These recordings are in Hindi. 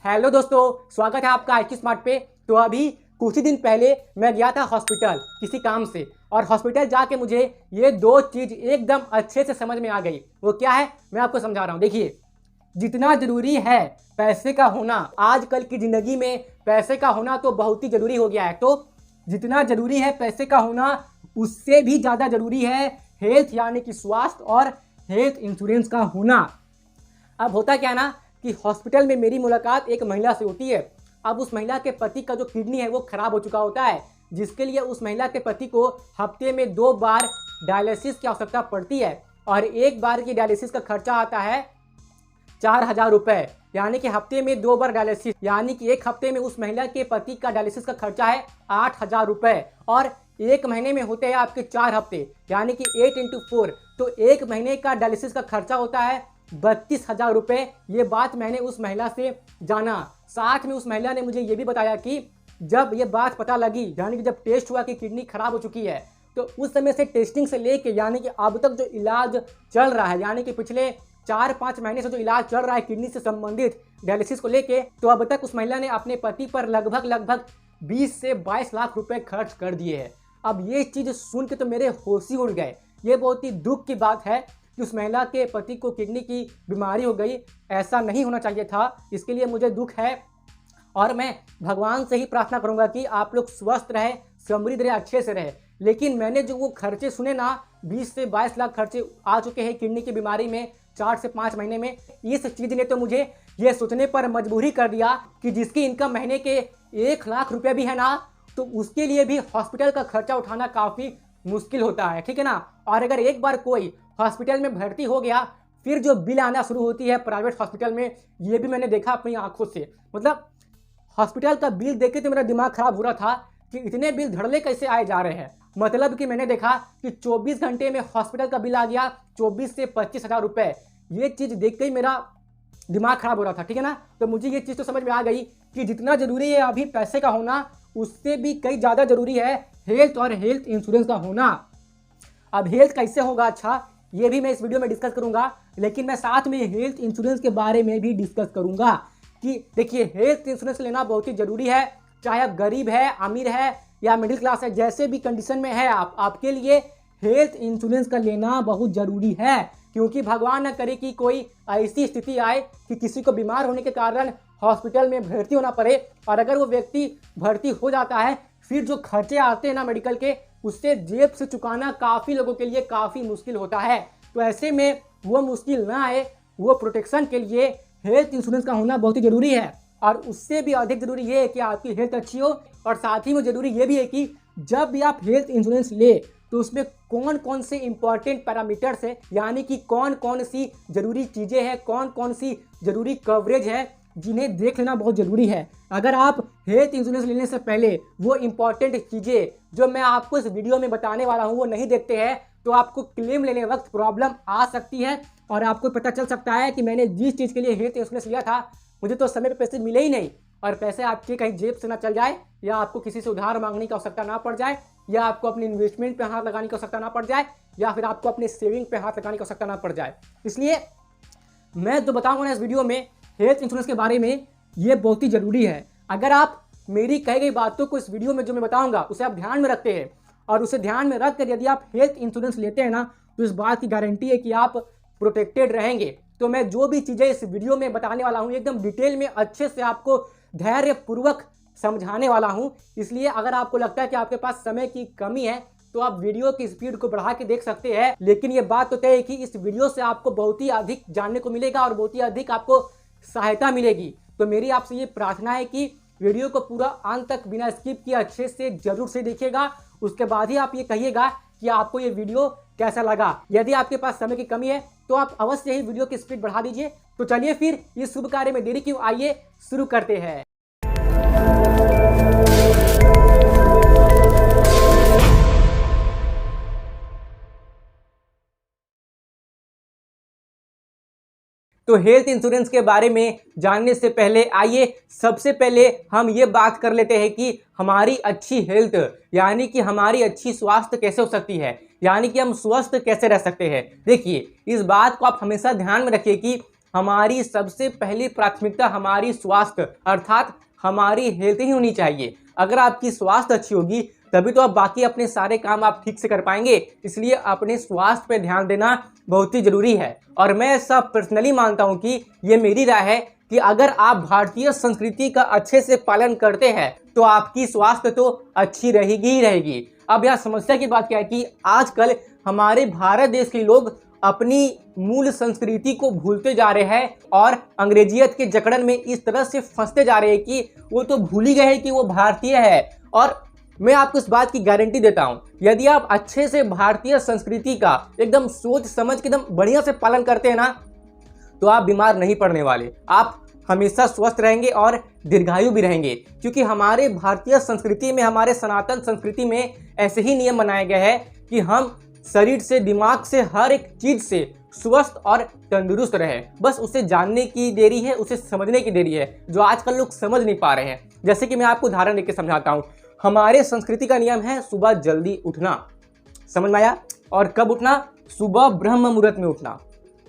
हेलो दोस्तों, स्वागत है आपका IQ स्मार्ट पे। तो अभी कुछ ही दिन पहले मैं गया था हॉस्पिटल किसी काम से, और हॉस्पिटल जाके मुझे ये दो चीज़ एकदम अच्छे से समझ में आ गई। वो क्या है, मैं आपको समझा रहा हूँ। देखिए, जितना ज़रूरी है पैसे का होना, आजकल की ज़िंदगी में पैसे का होना तो बहुत ही ज़रूरी हो गया है। तो जितना ज़रूरी है पैसे का होना, उससे भी ज़्यादा ज़रूरी है हेल्थ यानी कि स्वास्थ्य और हेल्थ इंश्योरेंस का होना। अब होता क्या ना कि हॉस्पिटल में मेरी मुलाकात एक महिला से होती है। अब उस महिला के पति का जो किडनी है वो खराब हो चुका होता है, जिसके लिए उस महिला के पति को हफ्ते में 2 बार डायलिसिस की आवश्यकता पड़ती है, और एक बार की डायलिसिस का खर्चा आता है 4,000 रुपये। यानी कि हफ्ते में 2 बार डायलिसिस, यानी कि एक हफ्ते में उस महिला के पति का डायलिसिस का खर्चा है 8,000 रुपये, और एक महीने में होते हैं आपके 4 हफ्ते, यानी कि 8 × 4। तो एक महीने का डायलिसिस का खर्चा होता है 32,000 रुपये। ये बात मैंने उस महिला से जाना। साथ में उस महिला ने मुझे ये भी बताया कि जब ये बात पता लगी, यानी कि जब टेस्ट हुआ कि किडनी खराब हो चुकी है, तो उस समय से टेस्टिंग से लेके यानी कि अब तक जो इलाज चल रहा है, यानी कि पिछले 4-5 महीने से जो इलाज चल रहा है किडनी से संबंधित डायलिसिस को लेके, तो अब तक उस महिला ने अपने पति पर लगभग 20 से 22 लाख रुपए खर्च कर दिए हैं। अब ये चीज़ सुन के तो मेरे होश ही उड़ गए। ये बहुत ही दुख की बात है कि उस महिला के पति को किडनी की बीमारी हो गई। ऐसा नहीं होना चाहिए था, इसके लिए मुझे दुख है, और मैं भगवान से ही प्रार्थना करूंगा कि आप लोग स्वस्थ रहे, समृद्ध रहे, अच्छे से रहे। लेकिन मैंने जो वो खर्चे सुने ना, 20 से 22 लाख खर्चे आ चुके हैं किडनी की बीमारी में 4 से 5 महीने में। इस चीज़ ने तो मुझे ये सोचने पर मजबूरी कर दिया कि जिसकी इनकम महीने के 1 लाख रुपये भी है ना, तो उसके लिए भी हॉस्पिटल का खर्चा उठाना काफ़ी मुश्किल होता है, ठीक है ना। और अगर एक बार कोई हॉस्पिटल में भर्ती हो गया, फिर जो बिल आना शुरू होती है प्राइवेट हॉस्पिटल में, ये भी मैंने देखा अपनी आंखों से। मतलब हॉस्पिटल का बिल देख के तो मेरा दिमाग खराब हो रहा था कि इतने बिल धड़ल्ले कैसे आए जा रहे हैं। मतलब कि मैंने देखा कि 24 घंटे में हॉस्पिटल का बिल आ गया 24 से 25,000 रुपये। ये चीज़ देख के ही मेरा दिमाग खराब हो रहा था, ठीक है ना। तो मुझे ये चीज़ तो समझ में आ गई कि जितना ज़रूरी है अभी पैसे का होना, उससे भी कई ज़्यादा ज़रूरी है हेल्थ और हेल्थ इंश्योरेंस का होना। अब हेल्थ कैसे होगा, अच्छा ये भी मैं इस वीडियो में डिस्कस करूंगा, लेकिन मैं साथ में हेल्थ इंश्योरेंस के बारे में भी डिस्कस करूंगा कि देखिए, हेल्थ इंश्योरेंस लेना बहुत ही ज़रूरी है। चाहे आप गरीब है, अमीर है या मिडिल क्लास है, जैसे भी कंडीशन में है आपके लिए हेल्थ इंश्योरेंस का लेना बहुत ज़रूरी है। क्योंकि भगवान न करे कि कोई ऐसी स्थिति आए कि किसी को बीमार होने के कारण हॉस्पिटल में भर्ती होना पड़े, और अगर वो व्यक्ति भर्ती हो जाता है, फिर जो खर्चे आते हैं ना मेडिकल के, उससे जेब से चुकाना काफ़ी लोगों के लिए काफ़ी मुश्किल होता है। तो ऐसे में वो मुश्किल ना आए, वो प्रोटेक्शन के लिए हेल्थ इंश्योरेंस का होना बहुत ही ज़रूरी है। और उससे भी अधिक ज़रूरी ये है कि आपकी हेल्थ अच्छी हो, और साथ ही में ज़रूरी ये भी है कि जब भी आप हेल्थ इंश्योरेंस ले तो उसमें कौन कौन से इंपॉर्टेंट पैरामीटर्स है, यानी कि कौन कौन सी ज़रूरी चीज़ें हैं, कौन कौन सी ज़रूरी कवरेज है, जिन्हें देख लेना बहुत ज़रूरी है। अगर आप हेल्थ इंश्योरेंस लेने से पहले वो इंपॉर्टेंट चीज़ें जो मैं आपको इस वीडियो में बताने वाला हूँ वो नहीं देखते हैं, तो आपको क्लेम लेने वक्त प्रॉब्लम आ सकती है, और आपको पता चल सकता है कि मैंने जिस चीज़ के लिए हेल्थ इंश्योरेंस लिया था, मुझे तो समय पर पैसे मिले ही नहीं, और पैसे आपके कहीं जेब से ना चल जाए, या आपको किसी से उधार मांगने की आवश्यकता ना पड़ जाए, या आपको अपनी इन्वेस्टमेंट पे हाथ लगाने की आवश्यकता ना पड़ जाए, या फिर आपको अपने सेविंग पे हाथ लगाने की आवश्यकता ना पड़ जाए। इसलिए मैं तो बताऊंगा ना इस वीडियो में हेल्थ इंश्योरेंस के बारे में, ये बहुत ही ज़रूरी है। अगर आप मेरी कही गई बातों को इस वीडियो में जो मैं बताऊंगा उसे आप ध्यान में रखते हैं, और उसे ध्यान में रख कर यदि आप हेल्थ इंश्योरेंस लेते हैं ना, तो इस बात की गारंटी है कि आप प्रोटेक्टेड रहेंगे। तो मैं जो भी चीज़ें इस वीडियो में बताने वाला हूँ एकदम डिटेल में अच्छे से आपको धैर्यपूर्वक समझाने वाला हूँ। इसलिए अगर आपको लगता है कि आपके पास समय की कमी है, तो आप वीडियो की स्पीड को बढ़ा के देख सकते हैं, लेकिन ये बात तो तय है कि इस वीडियो से आपको बहुत ही अधिक जानने को मिलेगा और बहुत ही अधिक आपको सहायता मिलेगी। तो मेरी आपसे ये प्रार्थना है कि वीडियो को पूरा अंत तक बिना स्किप किए अच्छे से जरूर से देखिएगा। उसके बाद ही आप ये कहिएगा कि आपको ये वीडियो कैसा लगा। यदि आपके पास समय की कमी है तो आप अवश्य ही वीडियो की स्पीड बढ़ा दीजिए। तो चलिए फिर इस शुभ कार्य में देरी क्यों, आइए शुरू करते हैं। तो हेल्थ इंश्योरेंस के बारे में जानने से पहले आइए सबसे पहले हम ये बात कर लेते हैं कि हमारी अच्छी हेल्थ यानी कि हमारी अच्छी स्वास्थ्य कैसे हो सकती है, यानी कि हम स्वस्थ कैसे रह सकते हैं। देखिए, इस बात को आप हमेशा ध्यान में रखिए कि हमारी सबसे पहली प्राथमिकता हमारी स्वास्थ्य अर्थात हमारी हेल्थ ही होनी चाहिए। अगर आपकी स्वास्थ्य अच्छी होगी तभी तो आप बाकी अपने सारे काम आप ठीक से कर पाएंगे। इसलिए अपने स्वास्थ्य पे ध्यान देना बहुत ही जरूरी है। और मैं ऐसा पर्सनली मानता हूं कि ये मेरी राय है कि अगर आप भारतीय संस्कृति का अच्छे से पालन करते हैं तो आपकी स्वास्थ्य तो अच्छी रहेगी ही रहेगी। अब यह समस्या की बात क्या है कि आजकल हमारे भारत देश के लोग अपनी मूल संस्कृति को भूलते जा रहे हैं और अंग्रेजियत के जकड़न में इस तरह से फंसते जा रहे हैं कि वो तो भूल ही गए हैं कि वो भारतीय है। और मैं आपको इस बात की गारंटी देता हूं, यदि आप अच्छे से भारतीय संस्कृति का एकदम सोच समझ के एकदम बढ़िया से पालन करते हैं ना तो आप बीमार नहीं पड़ने वाले। आप हमेशा स्वस्थ रहेंगे और दीर्घायु भी रहेंगे, क्योंकि हमारे भारतीय संस्कृति में, हमारे सनातन संस्कृति में ऐसे ही नियम बनाए गए हैं कि हम शरीर से, दिमाग से, हर एक चीज से स्वस्थ और तंदुरुस्त रहे। बस उसे जानने की देरी है, उसे समझने की देरी है, जो आजकल लोग समझ नहीं पा रहे हैं। जैसे कि मैं आपको उदाहरण देकर समझाता हूँ। हमारे संस्कृति का नियम है सुबह जल्दी उठना, समझ में आया? और कब उठना? सुबह ब्रह्म मुहूर्त में उठना।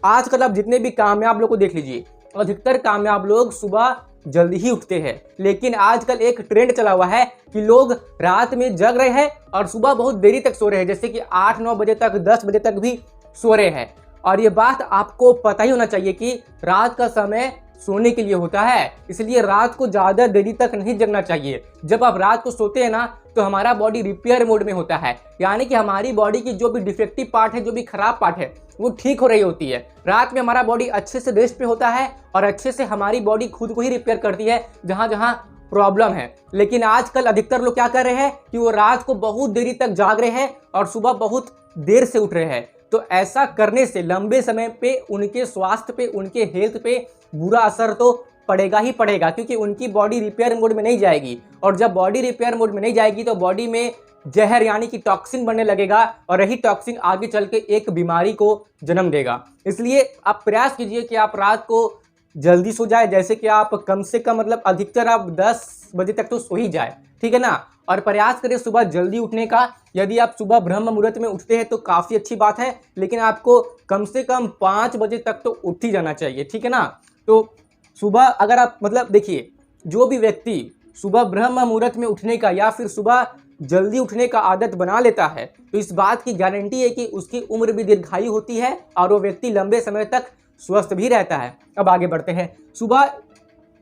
आजकल आप जितने भी कामयाब लोग को देख लीजिए, अधिकतर कामयाब लोग सुबह जल्दी ही उठते हैं। लेकिन आजकल एक ट्रेंड चला हुआ है कि लोग रात में जग रहे हैं और सुबह बहुत देरी तक सो रहे हैं, जैसे कि 8-9 बजे तक, 10 बजे तक भी सो रहे हैं। और ये बात आपको पता ही होना चाहिए कि रात का समय सोने के लिए होता है, इसलिए रात को ज़्यादा देरी तक नहीं जगना चाहिए। जब आप रात को सोते हैं ना तो हमारा बॉडी रिपेयर मोड में होता है, यानी कि हमारी बॉडी की जो भी डिफेक्टिव पार्ट है, जो भी खराब पार्ट है, वो ठीक हो रही होती है। रात में हमारा बॉडी अच्छे से रेस्ट पे होता है और अच्छे से हमारी बॉडी खुद को ही रिपेयर करती है जहाँ जहाँ प्रॉब्लम है। लेकिन आजकल अधिकतर लोग क्या कर रहे हैं कि वो रात को बहुत देरी तक जाग रहे हैं और सुबह बहुत देर से उठ रहे हैं। तो ऐसा करने से लंबे समय पे उनके स्वास्थ्य पे, उनके हेल्थ पे बुरा असर तो पड़ेगा ही पड़ेगा, क्योंकि उनकी बॉडी रिपेयर मोड में नहीं जाएगी। और जब बॉडी रिपेयर मोड में नहीं जाएगी तो बॉडी में जहर यानी कि टॉक्सिन बनने लगेगा और यही टॉक्सिन आगे चल के एक बीमारी को जन्म देगा। इसलिए आप प्रयास कीजिए कि आप रात को जल्दी सो जाए, जैसे कि आप कम से कम मतलब अधिकतर आप 10 बजे तक तो सो ही जाए, ठीक है ना। और प्रयास करें सुबह जल्दी उठने का। यदि आप सुबह ब्रह्म मुहूर्त में उठते हैं तो काफ़ी अच्छी बात है, लेकिन आपको कम से कम 5 बजे तक तो उठ ही जाना चाहिए, ठीक है ना। तो सुबह अगर आप मतलब देखिए, जो भी व्यक्ति सुबह ब्रह्म मुहूर्त में उठने का या फिर सुबह जल्दी उठने का आदत बना लेता है तो इस बात की गारंटी है कि उसकी उम्र भी दीर्घायु होती है और वो व्यक्ति लंबे समय तक स्वस्थ भी रहता है। अब आगे बढ़ते हैं। सुबह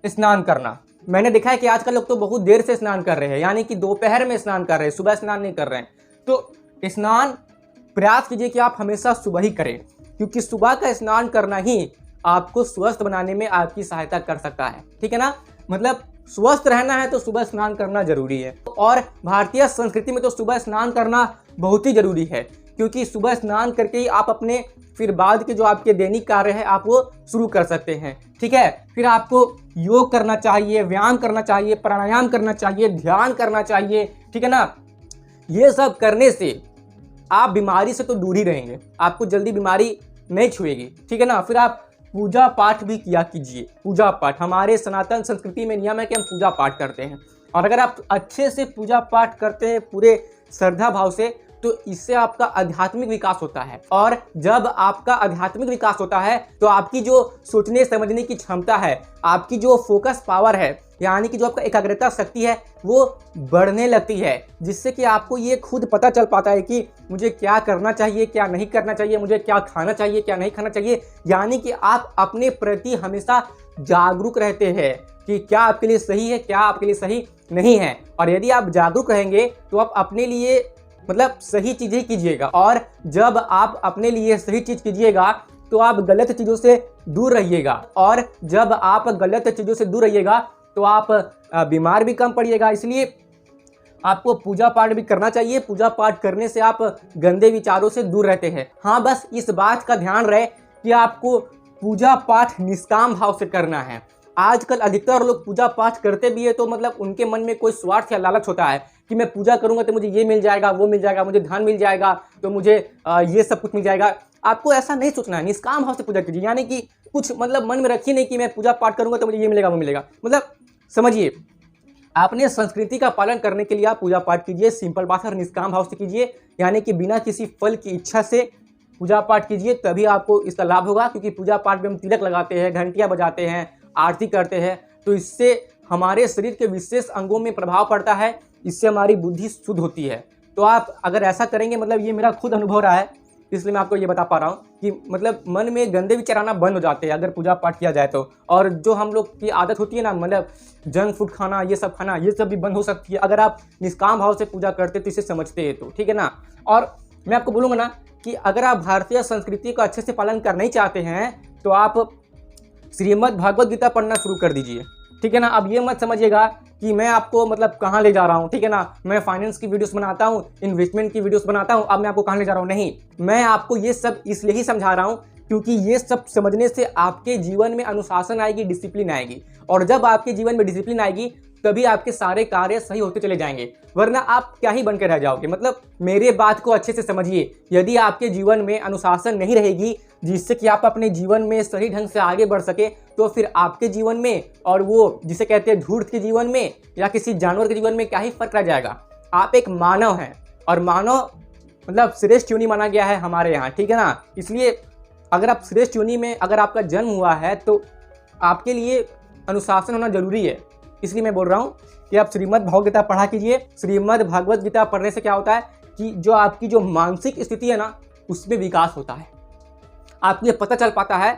स्नान करना, मैंने देखा है कि आजकल लोग तो बहुत देर से स्नान कर रहे हैं, यानी कि दोपहर में स्नान कर रहे हैं, सुबह स्नान नहीं कर रहे हैं। तो स्नान प्रयास कीजिए कि आप हमेशा सुबह ही करें, क्योंकि सुबह का स्नान करना ही आपको स्वस्थ बनाने में आपकी सहायता कर सकता है, ठीक है ना। मतलब स्वस्थ रहना है तो सुबह स्नान करना जरूरी है। और भारतीय संस्कृति में तो सुबह स्नान करना बहुत ही जरूरी है, क्योंकि सुबह स्नान करके ही आप अपने फिर बाद के जो आपके दैनिक कार्य है आप वो शुरू कर सकते हैं, ठीक है। फिर आपको योग करना चाहिए, व्यायाम करना चाहिए, प्राणायाम करना चाहिए, ध्यान करना चाहिए, ठीक है ना। ये सब करने से आप बीमारी से तो दूर ही रहेंगे, आपको जल्दी बीमारी नहीं छुएगी, ठीक है ना। फिर आप पूजा पाठ भी किया कीजिए। पूजा पाठ, हमारे सनातन संस्कृति में नियम है कि हम पूजा पाठ करते हैं, और अगर आप अच्छे से पूजा पाठ करते हैं पूरे श्रद्धा भाव से तो इससे आपका आध्यात्मिक विकास होता है। और जब आपका आध्यात्मिक विकास होता है तो आपकी जो सोचने समझने की क्षमता है, आपकी जो फोकस पावर है, यानी कि जो आपका एकाग्रता शक्ति है, वो बढ़ने लगती है, जिससे कि आपको ये खुद पता चल पाता है कि मुझे क्या करना चाहिए, क्या नहीं करना चाहिए, मुझे क्या खाना चाहिए, क्या नहीं खाना चाहिए। यानी कि आप अपने प्रति हमेशा जागरूक रहते हैं कि क्या आपके लिए सही है, क्या आपके लिए सही नहीं है। और यदि आप जागरूक रहेंगे तो आप अपने लिए मतलब सही चीज़ ही कीजिएगा, और जब आप अपने लिए सही चीज़ कीजिएगा तो आप गलत चीज़ों से दूर रहिएगा, और जब आप गलत चीज़ों से दूर रहिएगा तो आप बीमार भी कम पड़िएगा। इसलिए आपको पूजा पाठ भी करना चाहिए। पूजा पाठ करने से आप गंदे विचारों से दूर रहते हैं। हाँ, बस इस बात का ध्यान रहे कि आपको पूजा पाठ निष्काम भाव से करना है। आजकल अधिकतर लोग पूजा पाठ करते भी है तो मतलब उनके मन में कोई स्वार्थ या लालच होता है कि मैं पूजा करूंगा तो मुझे ये मिल जाएगा, वो मिल जाएगा, मुझे धन मिल जाएगा, तो मुझे ये सब कुछ मिल जाएगा। आपको ऐसा नहीं सोचना है, निष्काम भाव से पूजा कीजिए। यानी कि कुछ मतलब मन में रखिए नहीं कि मैं पूजा पाठ करूंगा तो मुझे ये मिलेगा, वो मिलेगा। मतलब समझिए, अपने संस्कृति का पालन करने के लिए आप पूजा पाठ कीजिए, सिंपल बात है, निष्काम भाव से कीजिए, यानी कि बिना किसी फल की इच्छा से पूजा पाठ कीजिए, तभी आपको इसका लाभ होगा। क्योंकि पूजा पाठ में हम तिलक लगाते हैं, घंटियाँ बजाते हैं, आरती करते हैं, तो इससे हमारे शरीर के विशेष अंगों में प्रभाव पड़ता है, इससे हमारी बुद्धि शुद्ध होती है। तो आप अगर ऐसा करेंगे, मतलब ये मेरा खुद अनुभव रहा है, इसलिए मैं आपको ये बता पा रहा हूँ कि मतलब मन में गंदे विचार आना बंद हो जाते हैं अगर पूजा पाठ किया जाए तो। और जो हम लोग की आदत होती है ना, मतलब जंक फूड खाना, ये सब खाना, ये सब भी बंद हो सकती है अगर आप निष्काम भाव से पूजा करते तो इसे समझते हैं तो, ठीक है ना। और मैं आपको बोलूँगा ना कि अगर आप भारतीय संस्कृति का अच्छे से पालन करना ही चाहते हैं तो आप श्रीमद् भागवत गीता पढ़ना शुरू कर दीजिए, ठीक है ना। अब ये मत समझिएगा कि मैं आपको मतलब कहाँ ले जा रहा हूँ, ठीक है ना। मैं फाइनेंस की वीडियोस बनाता हूँ, इन्वेस्टमेंट की वीडियोस बनाता हूँ, अब मैं आपको कहाँ ले जा रहा हूँ, नहीं। मैं आपको ये सब इसलिए ही समझा रहा हूँ क्योंकि ये सब समझने से आपके जीवन में अनुशासन आएगी, डिसिप्लिन आएगी। और जब आपके जीवन में डिसिप्लिन आएगी तभी आपके सारे कार्य सही होते चले जाएंगे, वरना आप क्या ही बन के रह जाओगे। मतलब मेरे बात को अच्छे से समझिए, यदि आपके जीवन में अनुशासन नहीं रहेगी जिससे कि आप अपने जीवन में सही ढंग से आगे बढ़ सके, तो फिर आपके जीवन में और वो जिसे कहते हैं धूर्त के जीवन में या किसी जानवर के जीवन में क्या ही फर्क रह जाएगा। आप एक मानव हैं और मानव मतलब श्रेष्ठ योनि माना गया है हमारे यहाँ, ठीक है ना। इसलिए अगर आप श्रेष्ठ योनि में अगर आपका जन्म हुआ है तो आपके लिए अनुशासन होना जरूरी है। इसलिए मैं बोल रहा हूँ कि आप श्रीमद् भागवत गीता पढ़ा कीजिए। श्रीमद् भागवत गीता पढ़ने से क्या होता है कि जो आपकी जो मानसिक स्थिति है ना, उसमें विकास होता है। आपको ये पता चल पाता है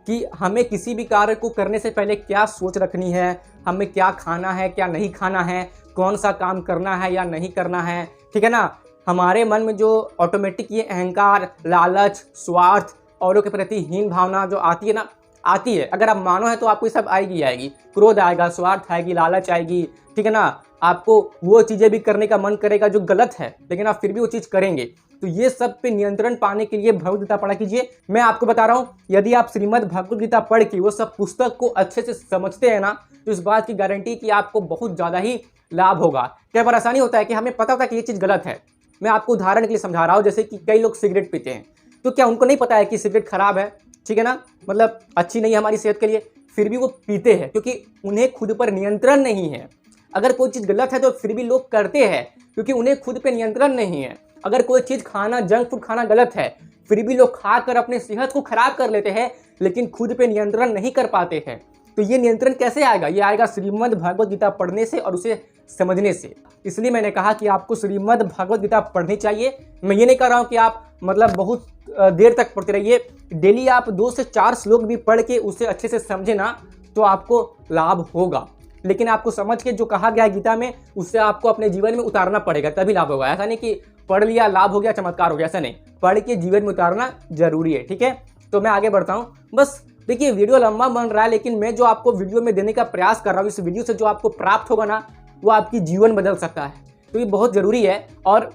कि हमें किसी भी कार्य को करने से पहले क्या सोच रखनी है, हमें क्या खाना है, क्या नहीं खाना है, कौन सा काम करना है या नहीं करना है, ठीक है ना। हमारे मन में जो ऑटोमेटिक ये अहंकार, लालच, स्वार्थ, औरों के प्रति हीन भावना जो आती है ना, आती है। अगर आप मानो है तो आपको ये सब आएगी आएगी, क्रोध आएगा, स्वार्थ आएगी, लालच आएगी, ठीक है ना। आपको वो चीज़ें भी करने का मन करेगा जो गलत है, लेकिन आप फिर भी वो चीज़ करेंगे। तो ये सब पे नियंत्रण पाने के लिए भगवद गीता पढ़ा कीजिए। मैं आपको बता रहा हूँ, यदि आप श्रीमद् भगवद गीता पढ़ के वो सब पुस्तक को अच्छे से समझते हैं ना, तो इस बात की गारंटी कि आपको बहुत ज़्यादा ही लाभ होगा। कई बार आसानी होता है कि हमें पता होता है कि ये चीज़ गलत है। मैं आपको उदाहरण के लिए समझा रहा हूँ, जैसे कि कई लोग सिगरेट पीते हैं, तो क्या उनको नहीं पता है कि सिगरेट खराब है, ठीक है ना, मतलब अच्छी नहीं है हमारी सेहत के लिए, फिर भी वो पीते हैं क्योंकि उन्हें खुद पर नियंत्रण नहीं है। अगर कोई चीज़ गलत है तो फिर भी लोग करते हैं क्योंकि उन्हें खुद पे नियंत्रण नहीं है। अगर कोई चीज़ खाना, जंक फूड खाना गलत है, फिर भी लोग खाकर अपने सेहत को खराब कर लेते हैं, लेकिन खुद पे नियंत्रण नहीं कर पाते हैं। तो ये नियंत्रण कैसे आएगा? ये आएगा श्रीमद् भागवत गीता पढ़ने से और उसे समझने से। इसलिए मैंने कहा कि आपको श्रीमद् भागवत गीता पढ़नी चाहिए। मैं ये नहीं कह रहा हूँ कि आप मतलब बहुत देर तक पढ़ते रहिए। डेली आप 2 से 4 श्लोक भी पढ़ के उसे अच्छे से समझे ना, तो आपको लाभ होगा। लेकिन आपको समझ के जो कहा गया है गीता में, उससे आपको अपने जीवन में उतारना पड़ेगा, तभी लाभ होगा। ऐसा नहीं कि पढ़ लिया लाभ हो गया, चमत्कार हो गया, ऐसा नहीं। पढ़ के जीवन में उतारना जरूरी है, ठीक है। तो मैं आगे बढ़ता हूँ। बस देखिए, वीडियो लंबा बन रहा है, लेकिन मैं जो आपको वीडियो में देने का प्रयास कर रहा हूँ, इस वीडियो से जो आपको प्राप्त होगा ना, वो आपकी जीवन बदल सकता है। तो ये बहुत ज़रूरी है। और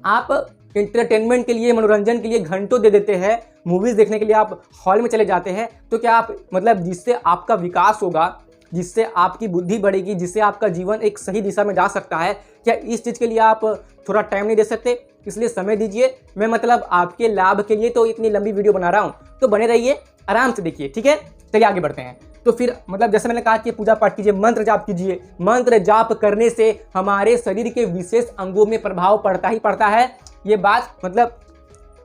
आप इंटरटेनमेंट के लिए, मनोरंजन के लिए घंटों दे देते हैं, मूवीज़ देखने के लिए आप हॉल में चले जाते हैं, तो क्या आप मतलब जिससे आपका विकास होगा, जिससे आपकी बुद्धि बढ़ेगी, जिससे आपका जीवन एक सही दिशा में जा सकता है, क्या इस चीज़ के लिए आप थोड़ा टाइम नहीं दे सकते? इसलिए समय दीजिए। मैं मतलब आपके लाभ के लिए तो इतनी लंबी वीडियो बना रहा हूँ, तो बने रहिए, आराम से देखिए, ठीक है। चलिए आगे बढ़ते हैं। तो फिर मतलब जैसे मैंने कहा कि पूजा पाठ कीजिए, मंत्र जाप कीजिए। मंत्र जाप करने से हमारे शरीर के विशेष अंगों में प्रभाव पड़ता ही पड़ता है। ये बात मतलब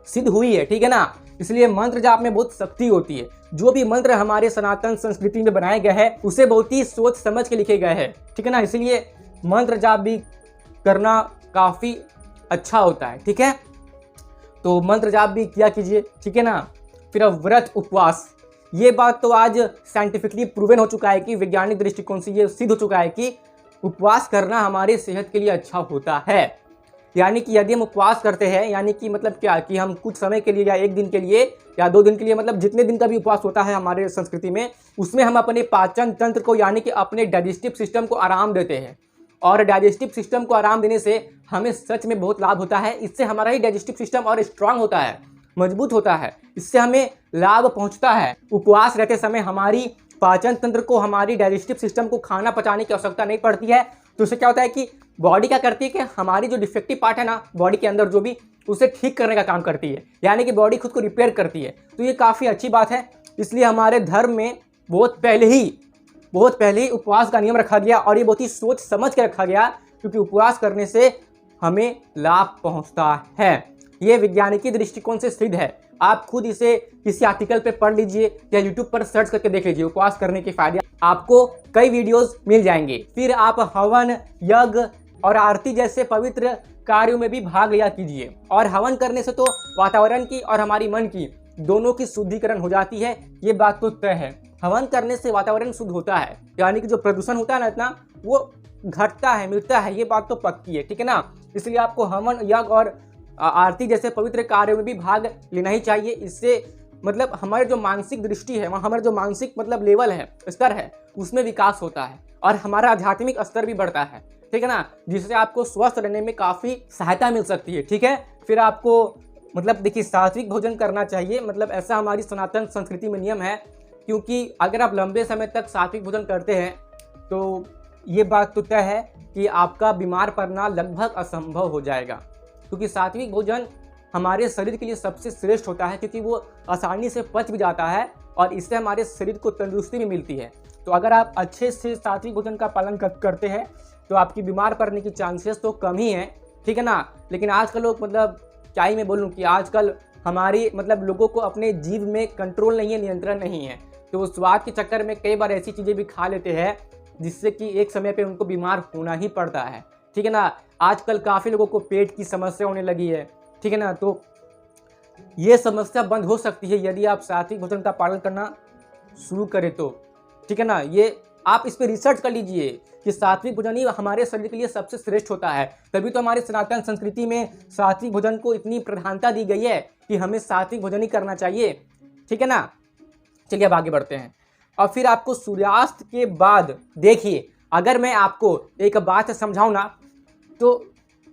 सिद्ध हुई है, ठीक है ना। इसलिए मंत्र जाप में बहुत शक्ति होती है। जो भी मंत्र हमारे सनातन संस्कृति में बनाए गए हैं, उसे बहुत ही सोच समझ के लिखे गए हैं, ठीक है ना। इसलिए मंत्र जाप भी करना काफ़ी अच्छा होता है, ठीक है। तो मंत्र जाप भी किया कीजिए, ठीक है ना। फिर व्रत, उपवास, ये बात तो आज साइंटिफिकली प्रूवन हो चुका है कि वैज्ञानिक दृष्टिकोण से ये सिद्ध हो चुका है कि उपवास करना हमारी सेहत के लिए अच्छा होता है। यानी कि यदि हम उपवास करते हैं, यानी कि मतलब क्या कि हम कुछ समय के लिए या 1 दिन के लिए या 2 दिन के लिए, मतलब जितने दिन का भी उपवास होता है हमारे संस्कृति में, उसमें हम अपने पाचन तंत्र को यानी कि अपने डाइजेस्टिव सिस्टम को आराम देते हैं। और डाइजेस्टिव सिस्टम को आराम देने से हमें सच में बहुत लाभ होता है। इससे हमारा ही डाइजेस्टिव सिस्टम और स्ट्रांग होता है, मजबूत होता है, इससे हमें लाभ पहुंचता है। उपवास रहते समय हमारी पाचन तंत्र को, हमारी डाइजेस्टिव सिस्टम को खाना पचाने की आवश्यकता नहीं पड़ती है। तो इससे क्या होता है कि बॉडी क्या करती है कि हमारी जो डिफेक्टिव पार्ट है ना बॉडी के अंदर, जो भी, उसे ठीक करने का काम करती है, यानी कि बॉडी खुद को रिपेयर करती है। तो ये काफ़ी अच्छी बात है। इसलिए हमारे धर्म में बहुत पहले ही उपवास का नियम रखा गया, और ये बहुत ही सोच समझ के रखा गया, क्योंकि उपवास करने से हमें लाभ पहुंचता है। ये वैज्ञानिकी दृष्टिकोण से सिद्ध है। आप खुद इसे किसी आर्टिकल पे पढ़ लीजिए या यूट्यूब पर सर्च करके देख लीजिए। उपवास करने के फायदे आपको कई वीडियोस मिल जाएंगे। फिर आप हवन, यज्ञ और आरती जैसे पवित्र कार्यों में भी भाग लिया कीजिए। और हवन करने से तो वातावरण की और हमारी मन की दोनों की शुद्धिकरण हो जाती है, ये बात तो तय है। हवन करने से वातावरण शुद्ध होता है, यानी कि जो प्रदूषण होता है ना इतना, वो घटता है, मिटता है, ये बात तो पक्की है, ठीक है ना। इसलिए आपको हवन, यज्ञ और आरती जैसे पवित्र कार्यों में भी भाग लेना ही चाहिए। इससे मतलब हमारे जो मानसिक दृष्टि है, हमारे जो मानसिक मतलब लेवल है, स्तर है, उसमें विकास होता है और हमारा आध्यात्मिक स्तर भी बढ़ता है, ठीक है ना, जिससे आपको स्वस्थ रहने में काफ़ी सहायता मिल सकती है, ठीक है। फिर आपको मतलब देखिए सात्विक भोजन करना चाहिए, मतलब ऐसा हमारी सनातन संस्कृति में नियम है, क्योंकि अगर आप लंबे समय तक सात्विक भोजन करते हैं तो ये बात तो तय है कि आपका बीमार पड़ना लगभग असंभव हो जाएगा, क्योंकि सात्विक भोजन हमारे शरीर के लिए सबसे श्रेष्ठ होता है, क्योंकि वो आसानी से पच भी जाता है और इससे हमारे शरीर को तंदुरुस्ती भी मिलती है। तो अगर आप अच्छे से सात्विक भोजन का पालन करते हैं तो आपकी बीमार पड़ने की चांसेस तो कम ही हैं, ठीक है ना। लेकिन आजकल लोग मतलब क्या ही मैं बोलूँ कि आजकल हमारी मतलब लोगों को अपने जीव में कंट्रोल नहीं है, नियंत्रण नहीं है, तो वो स्वाद के चक्कर में कई बार ऐसी चीज़ें भी खा लेते हैं जिससे कि एक समय पे उनको बीमार होना ही पड़ता है, ठीक है ना। आजकल काफ़ी लोगों को पेट की समस्या होने लगी है, ठीक है ना। तो ये समस्या बंद हो सकती है यदि आप सात्विक भोजन का पालन करना शुरू करें तो, ठीक है ना। ये आप इस पर रिसर्च कर लीजिए कि सात्विक भोजन ही हमारे शरीर के लिए सबसे श्रेष्ठ होता है। तभी तो हमारे सनातन संस्कृति में सात्विक भोजन को इतनी प्रधानता दी गई है कि हमें सात्विक भोजन ही करना चाहिए, ठीक है ना। चलिए अब आगे बढ़ते हैं। और फिर आपको सूर्यास्त के बाद देखिए, अगर मैं आपको एक बात समझाऊँ ना, तो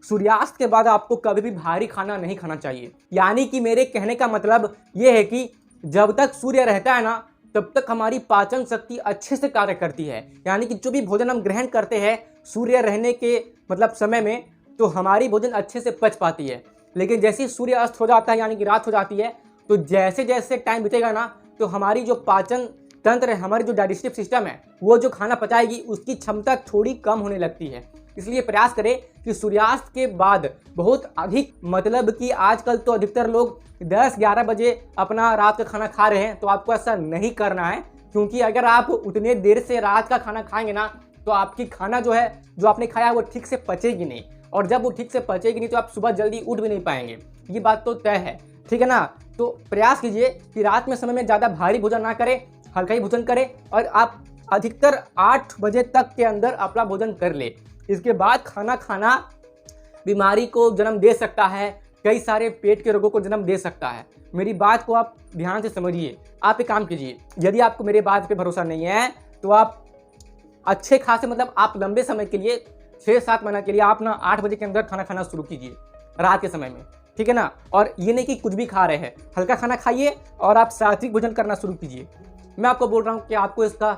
सूर्यास्त के बाद आपको कभी भी भारी खाना नहीं खाना चाहिए। यानी कि मेरे कहने का मतलब ये है कि जब तक सूर्य रहता है ना, तब तक हमारी पाचन शक्ति अच्छे से कार्य करती है। यानी कि जो भी भोजन हम ग्रहण करते हैं सूर्य रहने के मतलब समय में, तो हमारी भोजन अच्छे से पच पाती है। लेकिन जैसे ही सूर्य अस्त हो जाता है, यानी कि रात हो जाती है, तो जैसे जैसे टाइम बीतेगा ना, तो हमारी जो पाचन तंत्र है, हमारी जो डाइजेस्टिव सिस्टम है, वो जो खाना पचाएगी उसकी क्षमता थोड़ी कम होने लगती है। इसलिए प्रयास करें कि सूर्यास्त के बाद बहुत अधिक, मतलब कि आजकल तो अधिकतर लोग 10-11 बजे अपना रात का खाना खा रहे हैं, तो आपको ऐसा नहीं करना है, क्योंकि अगर आप उतने देर से रात का खाना खाएंगे ना, तो आपकी खाना जो है, जो आपने खाया वो ठीक से पचेगी नहीं, और जब वो ठीक से पचेगी नहीं तो आप सुबह जल्दी उठ भी नहीं पाएंगे, ये बात तो तय है, ठीक है ना। तो प्रयास कीजिए कि रात में समय में ज़्यादा भारी भोजन ना करें, हल्का ही भोजन करें, और आप अधिकतर 8 बजे तक के अंदर अपना भोजन कर ले। इसके बाद खाना खाना बीमारी को जन्म दे सकता है, कई सारे पेट के रोगों को जन्म दे सकता है। मेरी बात को आप ध्यान से समझिए। आप एक काम कीजिए, यदि आपको मेरे बात पे भरोसा नहीं है तो आप अच्छे खासे मतलब आप लंबे समय के लिए 6-7 महीना के लिए आप ना 8 बजे के अंदर खाना खाना शुरू कीजिए रात के समय में, ठीक है ना। और ये नहीं कि कुछ भी खा रहे हैं, हल्का खाना खाइए और आप सात्विक भोजन करना शुरू कीजिए। मैं आपको बोल रहा हूँ कि आपको इसका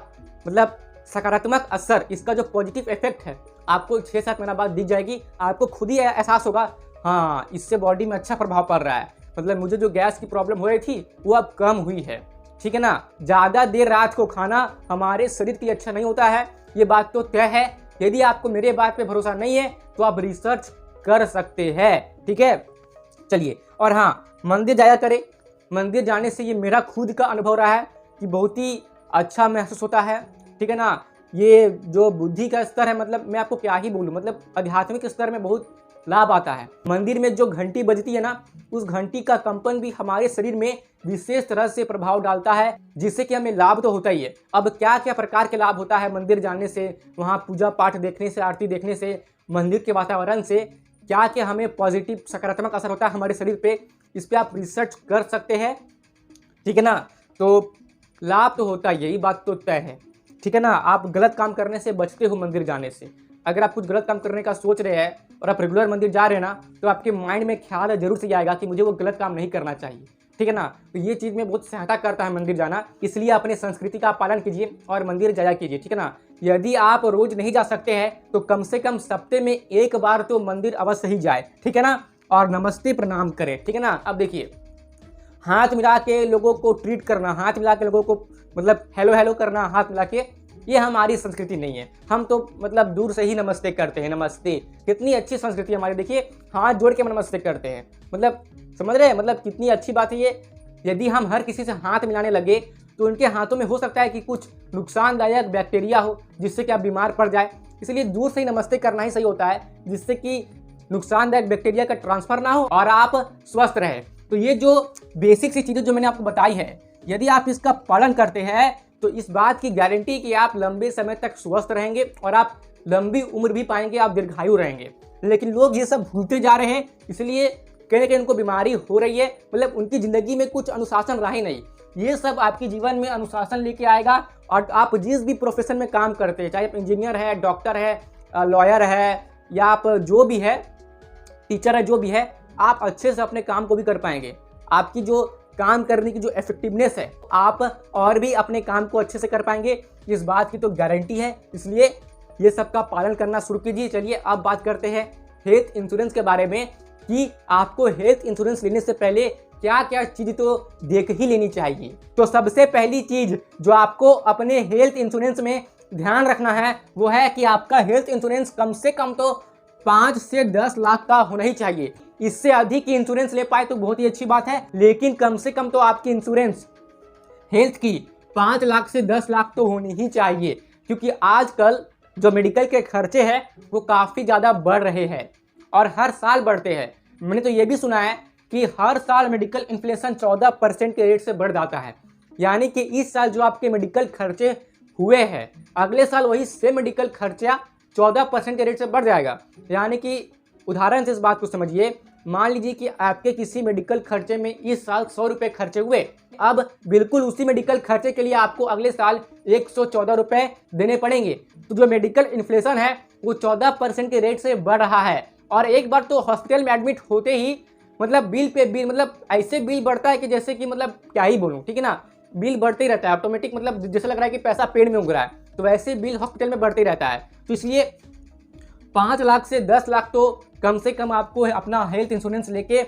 मतलब सकारात्मक असर, इसका जो पॉजिटिव इफेक्ट है, आपको 6-7 महीना बाद दिख जाएगी। आपको खुद ही एहसास होगा, हाँ इससे बॉडी में अच्छा प्रभाव पड़ रहा है, मतलब मुझे जो गैस की प्रॉब्लम हो रही थी वो अब कम हुई है, ठीक है ना। ज़्यादा देर रात को खाना हमारे शरीर के लिए अच्छा नहीं होता है, ये बात तो तय है। यदि आपको मेरे बात पे भरोसा नहीं है तो आप रिसर्च कर सकते हैं, ठीक है। चलिए, और हाँ, मंदिर जाया करें। मंदिर जाने से ये मेरा खुद का अनुभव रहा है कि बहुत ही अच्छा महसूस होता है, ठीक है ना। ये जो बुद्धि का स्तर है, मतलब मैं आपको क्या ही बोलूँ, मतलब आध्यात्मिक स्तर में बहुत लाभ आता है। मंदिर में जो घंटी बजती है ना, उस घंटी का कंपन भी हमारे शरीर में विशेष तरह से प्रभाव डालता है, जिससे कि हमें लाभ तो होता ही है। अब क्या क्या प्रकार के लाभ होता है मंदिर जाने से, वहाँ पूजा पाठ देखने से, आरती देखने से, मंदिर के वातावरण से, क्या क्या हमें पॉजिटिव सकारात्मक असर होता है हमारे शरीर पे, इस पर आप रिसर्च कर सकते हैं, ठीक है ना। तो लाभ तो होता ही, यही बात तो तय है, ठीक है ना। आप गलत काम करने से बचते हो मंदिर जाने से। अगर आप कुछ गलत काम करने का सोच रहे हैं और आप रेगुलर मंदिर जा रहे हैं ना, तो आपके माइंड में ख्याल जरूर से आएगा कि मुझे वो गलत काम नहीं करना चाहिए, ठीक है ना। तो ये चीज़ में बहुत सहायता करता है मंदिर जाना, इसलिए अपने संस्कृति का पालन कीजिए और मंदिर जाया कीजिए, ठीक है ना। यदि आप रोज नहीं जा सकते हैं तो कम से कम सप्ते में एक बार तो मंदिर अवश्य ही जाए, ठीक है ना। और नमस्ते प्रणाम करें, ठीक है ना। अब देखिए, हाथ मिला के लोगों को ट्रीट करना, हाथ मिला के लोगों को मतलब हेलो हेलो करना, हाथ मिला के, ये हमारी संस्कृति नहीं है। हम तो मतलब दूर से ही नमस्ते करते हैं। नमस्ते, कितनी अच्छी संस्कृति हमारी, देखिए हाथ जोड़ के नमस्ते करते हैं। मतलब समझ रहे हैं, मतलब कितनी अच्छी बात है ये। यदि हम हर किसी से हाथ मिलाने लगे तो उनके हाथों में हो सकता है कि कुछ नुकसानदायक बैक्टीरिया हो, जिससे कि आप बीमार पड़ जाए। इसलिए दूर से ही नमस्ते करना ही सही होता है, जिससे कि नुकसानदायक बैक्टीरिया का ट्रांसफर ना हो और आप स्वस्थ रहे। तो ये जो बेसिक सी चीज़ें जो मैंने आपको बताई है, यदि आप इसका पालन करते हैं तो इस बात की गारंटी कि आप लंबे समय तक स्वस्थ रहेंगे और आप लंबी उम्र भी पाएंगे, आप दीर्घायु रहेंगे। लेकिन लोग ये सब भूलते जा रहे हैं, इसलिए कहीं ना कहीं उनको बीमारी हो रही है। मतलब उनकी ज़िंदगी में कुछ अनुशासन रहा ही नहीं। ये सब आपके जीवन में अनुशासन लेके आएगा। और आप जिस भी प्रोफेशन में काम करते हैं, चाहे आप इंजीनियर है, डॉक्टर है, लॉयर है, या आप जो भी है, टीचर है, जो भी है, आप अच्छे से अपने काम को भी कर पाएंगे। आपकी जो काम करने की जो इफेक्टिवनेस है, आप और भी अपने काम को अच्छे से कर पाएंगे, इस बात की तो गारंटी है। इसलिए ये सब का पालन करना शुरू कीजिए। चलिए अब बात करते हैं हेल्थ इंश्योरेंस के बारे में, कि आपको हेल्थ इंश्योरेंस लेने से पहले क्या क्या चीज़ तो देख ही लेनी चाहिए। तो सबसे पहली चीज़ जो आपको अपने हेल्थ इंश्योरेंस में ध्यान रखना है वो है कि आपका हेल्थ इंश्योरेंस कम से कम तो 5 से 10 लाख का होना ही चाहिए। इससे अधिक की इंश्योरेंस ले पाए तो बहुत ही अच्छी बात है, लेकिन कम से कम तो आपकी इंश्योरेंस हेल्थ की 5 लाख से 10 लाख तो होनी ही चाहिए। क्योंकि आजकल जो मेडिकल के खर्चे हैं वो काफ़ी ज़्यादा बढ़ रहे हैं और हर साल बढ़ते हैं। मैंने तो ये भी सुना है कि हर साल मेडिकल इन्फ्लेशन 14% के रेट से बढ़ जाता है। यानी कि इस साल जो आपके मेडिकल खर्चे हुए हैं, अगले साल वही सेम मेडिकल खर्चा 14% के रेट से बढ़ जाएगा। यानी कि उदाहरण से इस बात को समझिए, मान लीजिए कि आपके किसी मेडिकल खर्चे में इस साल 100 रुपये खर्चे हुए, अब बिल्कुल उसी मेडिकल खर्चे के लिए आपको अगले साल 114 रुपये देने पड़ेंगे। तो जो मेडिकल इन्फ्लेशन है वो 14% के रेट से बढ़ रहा है। और एक बार तो हॉस्पिटल में एडमिट होते ही मतलब बिल पे बिल, मतलब ऐसे बिल बढ़ता है कि जैसे कि मतलब क्या ही बोलूँ, ठीक है ना। बिल बढ़ते ही रहता है ऑटोमेटिक, मतलब जैसे लग रहा है कि पैसा पेड़ में उग रहा है, तो वैसे बिल हॉस्पिटल में बढ़ते ही रहता है। तो इसलिए 5 लाख से 10 लाख तो कम से कम आपको अपना हेल्थ इंश्योरेंस लेके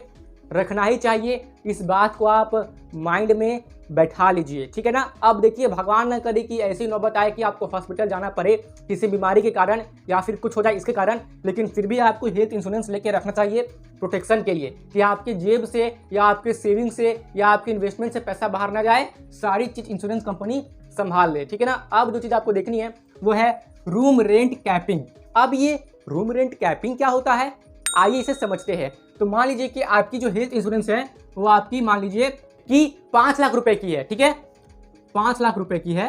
रखना ही चाहिए। इस बात को आप माइंड में बैठा लीजिए, ठीक है ना। अब देखिए, भगवान न करे कि ऐसी नौबत आए कि आपको हॉस्पिटल जाना पड़े किसी बीमारी के कारण या फिर कुछ हो जाए इसके कारण, लेकिन फिर भी आपको हेल्थ इंश्योरेंस लेके रखना चाहिए प्रोटेक्शन के लिए, कि आपके जेब से या आपके सेविंग से या आपके इन्वेस्टमेंट से पैसा बाहर ना जाए। सारी चीज़ इंश्योरेंस कंपनी संभाल ले, ठीक है ना। अब जो चीज़ आपको देखनी है वो है रूम रेंट कैपिंग। अब ये रूम रेंट कैपिंग क्या होता है, आइए इसे समझते हैं। तो मान लीजिए कि आपकी जो हेल्थ इंश्योरेंस है वो आपकी मान लीजिए कि 5 लाख रुपए की है, ठीक है, 5 लाख रुपए की है,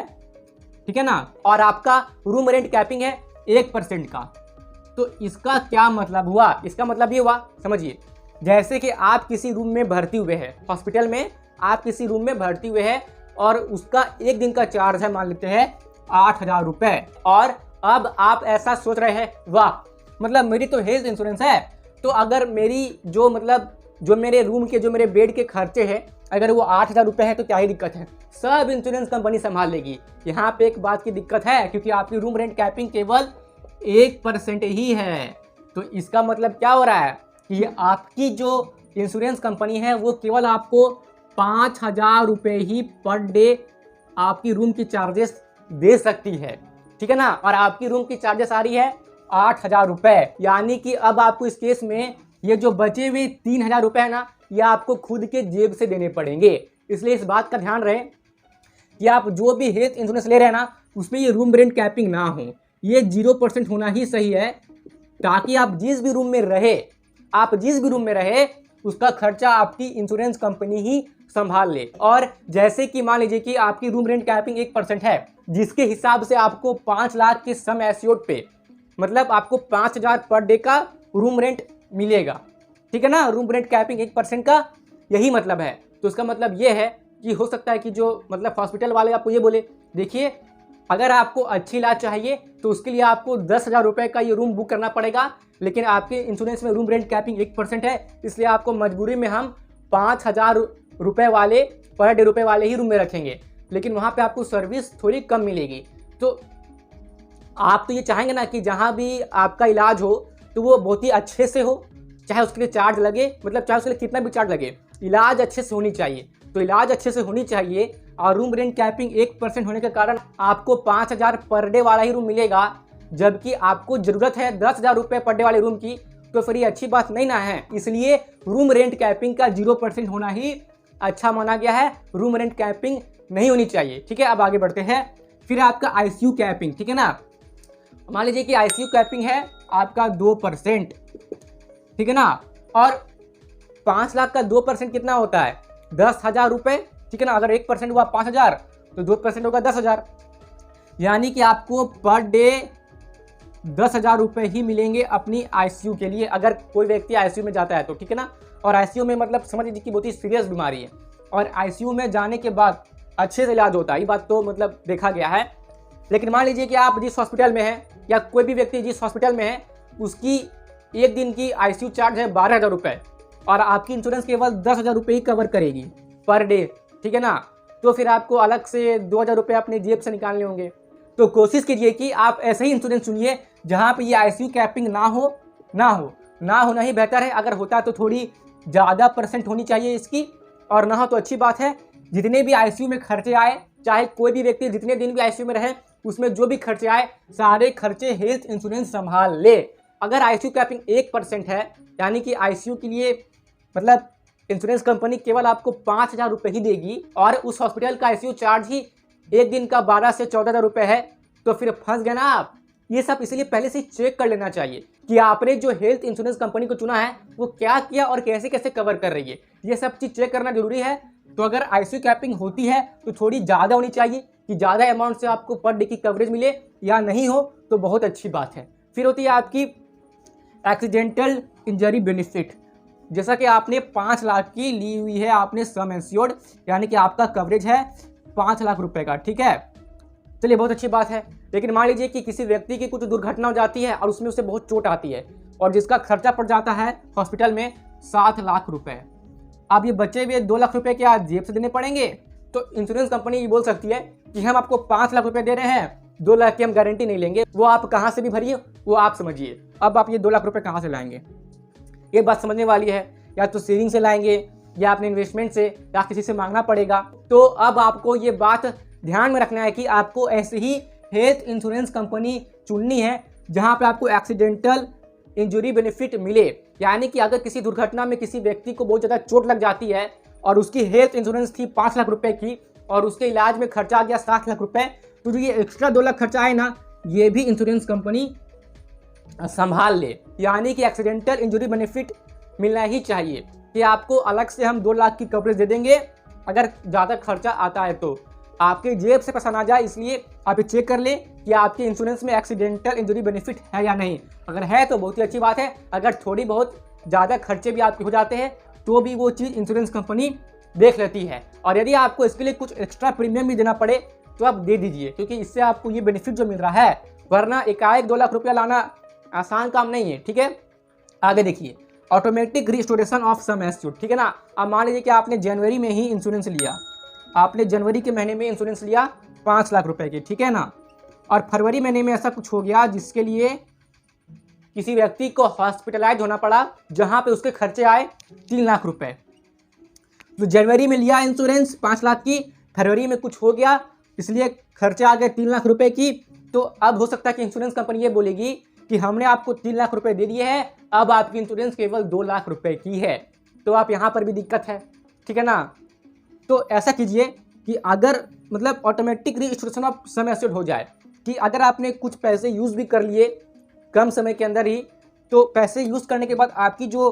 ठीक है ना। और आपका रूम रेंट कैपिंग है 1% का। तो इसका क्या मतलब हुआ, इसका मतलब ये हुआ, समझिए, जैसे कि आप किसी रूम में भर्ती हुए हैं, हॉस्पिटल में आप किसी रूम में भर्ती हुए हैं और उसका एक दिन का चार्ज है मान लेते हैं 8,000 रुपये। और अब आप ऐसा सोच रहे हैं, वाह मतलब मेरी तो हेल्थ इंश्योरेंस है, तो अगर मेरी जो मतलब जो मेरे रूम के जो मेरे बेड के खर्चे हैं अगर वो 8,000 रुपये है तो क्या ही दिक्कत है, सब इंश्योरेंस कंपनी संभाल लेगी। यहाँ पे एक बात की दिक्कत है, क्योंकि आपकी रूम रेंट कैपिंग केवल 1% ही है। तो इसका मतलब क्या हो रहा है कि आपकी जो इंश्योरेंस कंपनी है वो केवल आपको 5,000 रुपये ही पर डे आपकी रूम की चार्जेस दे सकती है, ठीक है ना। और आपकी रूम की चार्जेस आ रही है 8,000 रुपये। यानी कि अब आपको इस केस में ये जो बचे हुए 3,000 रुपये है ना, ये आपको खुद के जेब से देने पड़ेंगे। इसलिए इस बात का ध्यान रहे कि आप जो भी हेल्थ इंश्योरेंस ले रहे हैं ना, उसमें ये रूम रेंट कैपिंग ना हो, ये 0% होना ही सही है, ताकि आप जिस भी रूम में रहे उसका खर्चा आपकी इंश्योरेंस कंपनी ही संभाल ले। और जैसे कि मान लीजिए कि आपकी रूम रेंट कैपिंग 1% है, जिसके हिसाब से आपको 5 लाख के सम एश्योर्ड पे मतलब आपको 5,000 पर डे का रूम रेंट मिलेगा, ठीक है ना। रूम रेंट कैपिंग 1% का यही मतलब है। तो इसका मतलब ये है कि हो सकता है कि जो मतलब हॉस्पिटल वाले आपको ये बोले, देखिए अगर आपको अच्छी इलाज चाहिए तो उसके लिए आपको 10,000 रुपये का ये रूम बुक करना पड़ेगा, लेकिन आपके इंश्योरेंस में रूम रेंट कैपिंग 1% है, इसलिए आपको मजबूरी में हम 5,000 रुपये वाले पर डे रुपये वाले ही रूम में रखेंगे, लेकिन वहाँ पे आपको सर्विस थोड़ी कम मिलेगी। तो आप तो ये चाहेंगे ना कि जहाँ भी आपका इलाज हो तो वो बहुत ही अच्छे से हो, चाहे उसके लिए चार्ज लगे, मतलब चाहे उसके लिए कितना भी चार्ज लगे, इलाज अच्छे से होनी चाहिए। तो इलाज अच्छे से होनी चाहिए और रूम रेंट कैपिंग 1% होने के कारण आपको 5,000 पर डे वाला ही रूम मिलेगा, जबकि आपको ज़रूरत है 10,000 रुपये पर डे वाले रूम की, तो फिर ये अच्छी बात नहीं ना है। इसलिए रूम रेंट कैपिंग का 0% होना ही अच्छा माना गया है, रूम रेंट कैपिंग नहीं होनी चाहिए। ठीक है, अब आगे बढ़ते हैं। फिर आपका आईसीयू कैपिंग, ठीक है ना, मान लीजिए कि आईसीयू कैपिंग है आपका 2%, ठीक है ना, और 5 लाख का 2% कितना होता है 10,000 रुपये, ठीक है ना। अगर 1% हुआ 5,000 तो 2% होगा 10,000, यानी कि आपको पर डे 10,000 रुपये ही मिलेंगे अपनी आईसीयू के लिए, अगर कोई व्यक्ति आईसीयू में जाता है तो, ठीक है ना। और आईसीयू में मतलब समझ लीजिए कि बहुत ही सीरियस बीमारी है, और आईसीयू में जाने के बाद अच्छे से इलाज होता है, ये बात तो मतलब देखा गया है। लेकिन मान लीजिए कि आप जिस हॉस्पिटल में हैं या कोई भी व्यक्ति जिस हॉस्पिटल में है उसकी एक दिन की आईसीयू चार्ज है 12,000 रुपये, और आपकी इंश्योरेंस केवल 10,000 रुपये ही कवर करेगी पर डे, ठीक है ना। तो फिर आपको अलग से 2,000 रुपये अपनी जेब से निकालने होंगे। तो कोशिश कीजिए कि आप ऐसे ही इंश्योरेंस चुनिए जहाँ पे ये आईसीयू कैपिंग ना होना ही बेहतर है। अगर होता तो थोड़ी ज़्यादा % होनी चाहिए इसकी, और ना हो तो अच्छी बात है। जितने भी आईसीयू में खर्चे आए, चाहे कोई भी व्यक्ति जितने दिन भी आईसीयू में रहे, उसमें जो भी खर्चे आए सारे खर्चे हेल्थ इंश्योरेंस संभाल ले। अगर आईसीयू कैपिंग 1% है, यानी कि आईसीयू के लिए मतलब इंश्योरेंस कंपनी केवल आपको 5,000 रुपये ही देगी, और उस हॉस्पिटल का आईसीयू चार्ज ही एक दिन का 12 से 14,000 रुपये है, तो फिर फंस गए ना आप। ये सब इसलिए पहले से चेक कर लेना चाहिए कि आपने जो हेल्थ इंश्योरेंस कंपनी को चुना है वो क्या किया और कैसे कैसे कवर कर रही है, ये सब चीज़ चेक करना जरूरी है। तो अगर आईसीयू कैपिंग होती है तो थोड़ी ज़्यादा होनी चाहिए कि ज़्यादा अमाउंट से आपको पर डे की कवरेज मिले, या नहीं हो तो बहुत अच्छी बात है। फिर होती है आपकी एक्सीडेंटल इंजरी बेनिफिट। जैसा कि आपने 5 लाख की ली हुई है आपने सम एश्योर्ड, यानी कि आपका कवरेज है 5 लाख रुपए का, ठीक है। चलिए, बहुत अच्छी बात है। लेकिन मान लीजिए कि किसी व्यक्ति की कुछ दुर्घटना हो जाती है और उसमें उसे बहुत चोट आती है, और जिसका खर्चा पड़ जाता है हॉस्पिटल में 7 लाख रुपए। अब ये बचे हुए 2 लाख रुपए क्या जेब से देने पड़ेंगे? तो इंश्योरेंस कंपनी ये बोल सकती है कि हम आपको 5 लाख रुपए दे रहे हैं, 2 लाख की हम गारंटी नहीं लेंगे, वो आप कहाँ से भी भरिए, वो आप समझिए। अब आप ये 2 लाख रुपए कहाँ से लाएंगे, ये बात समझने वाली है। या तो सेविंग से लाएंगे, या अपने इन्वेस्टमेंट से, या किसी से मांगना पड़ेगा। तो अब आपको ये बात ध्यान में रखना है कि आपको ऐसे ही हेल्थ इंश्योरेंस कंपनी चुननी है जहां पे आपको एक्सीडेंटल इंजरी बेनिफिट मिले। यानी कि अगर किसी दुर्घटना में किसी व्यक्ति को बहुत ज़्यादा चोट लग जाती है और उसकी हेल्थ इंश्योरेंस थी 5 लाख रुपए की, और उसके इलाज में खर्चा आ गया 7 लाख रुपए, तो जो ये एक्स्ट्रा 2 लाख खर्चा आए ना, ये भी इंश्योरेंस कंपनी संभाल ले। यानी कि एक्सीडेंटल इंजरी बेनिफिट मिलना ही चाहिए कि आपको अलग से हम 2 लाख की कवरेज दे देंगे अगर ज़्यादा खर्चा आता है तो आपके जेब से पैसा ना जाए। इसलिए आप ये चेक कर ले कि आपके इंश्योरेंस में एक्सीडेंटल इंजरी बेनिफिट है या नहीं। अगर है तो बहुत ही अच्छी बात है, अगर थोड़ी बहुत ज़्यादा खर्चे भी आपके हो जाते हैं तो भी वो चीज़ इंश्योरेंस कंपनी देख लेती है। और यदि आपको इसके लिए कुछ एक्स्ट्रा प्रीमियम भी देना पड़े तो आप दे दीजिए, क्योंकि इससे आपको ये बेनिफिट जो मिल रहा है, वरना एकाएक 2 लाख रुपया लाना आसान काम नहीं है, ठीक है। आगे देखिए, automatic restoration of sum assured, ठीक है ना। अब मान लीजिए कि आपने जनवरी में ही इंश्योरेंस लिया, आपने जनवरी के महीने में इंश्योरेंस लिया 5 लाख रुपए की, ठीक है ना, और फरवरी महीने में ऐसा कुछ हो गया जिसके लिए किसी व्यक्ति को हॉस्पिटलाइज होना पड़ा, जहां पे उसके खर्चे आए 3 लाख रुपए। तो जनवरी में लिया इंश्योरेंस 5 लाख की, फरवरी में कुछ हो गया इसलिए खर्चे आ गए 3 लाख रुपए की। तो अब हो सकता है कि इंश्योरेंस कंपनी ये बोलेगी कि हमने आपको 3 लाख रुपए दे दिए हैं, अब आपकी इंश्योरेंस केवल 2 लाख रुपए की है। तो आप यहाँ पर भी दिक्कत है, ठीक है ना। तो ऐसा कीजिए कि अगर मतलब automatic restoration of sum assured हो जाए कि अगर आपने कुछ पैसे यूज़ भी कर लिए कम समय के अंदर ही, तो पैसे यूज़ करने के बाद आपकी जो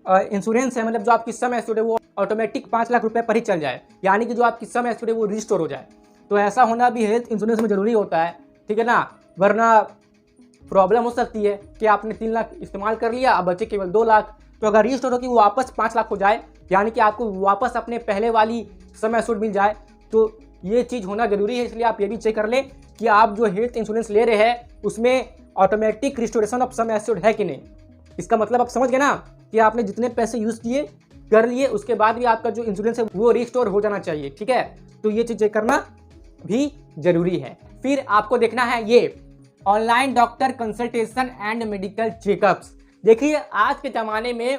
इंश्योरेंस है, मतलब जो आपकी सम एश्योर्ड है, वो ऑटोमेटिक 5 लाख रुपए पर ही चल जाए, यानी कि जो आपकी सम एश्योर्ड है वो रिस्टोर हो जाए। तो ऐसा होना भी हेल्थ इंश्योरेंस में ज़रूरी होता है, ठीक है ना, वरना प्रॉब्लम हो सकती है कि आपने 3 लाख इस्तेमाल कर लिया, अब बचे केवल 2 लाख। तो अगर रिस्टोर हो कि वो वापस 5 लाख हो जाए, यानी कि आपको वापस अपने पहले वाली सम एश्योर्ड मिल जाए, तो ये चीज़ होना जरूरी है। इसलिए आप ये भी चेक कर लें कि आप जो हेल्थ इंश्योरेंस ले रहे हैं उसमें automatic restoration of sum assured है कि नहीं। इसका मतलब आप समझ गए ना कि आपने जितने पैसे यूज़ किए कर लिए, उसके बाद भी आपका जो इंश्योरेंस है वो रिस्टोर हो जाना चाहिए, ठीक है। तो ये चीज़ चेक करना भी जरूरी है। फिर आपको देखना है ये online doctor consultation and medical checkups. देखिए, आज के ज़माने में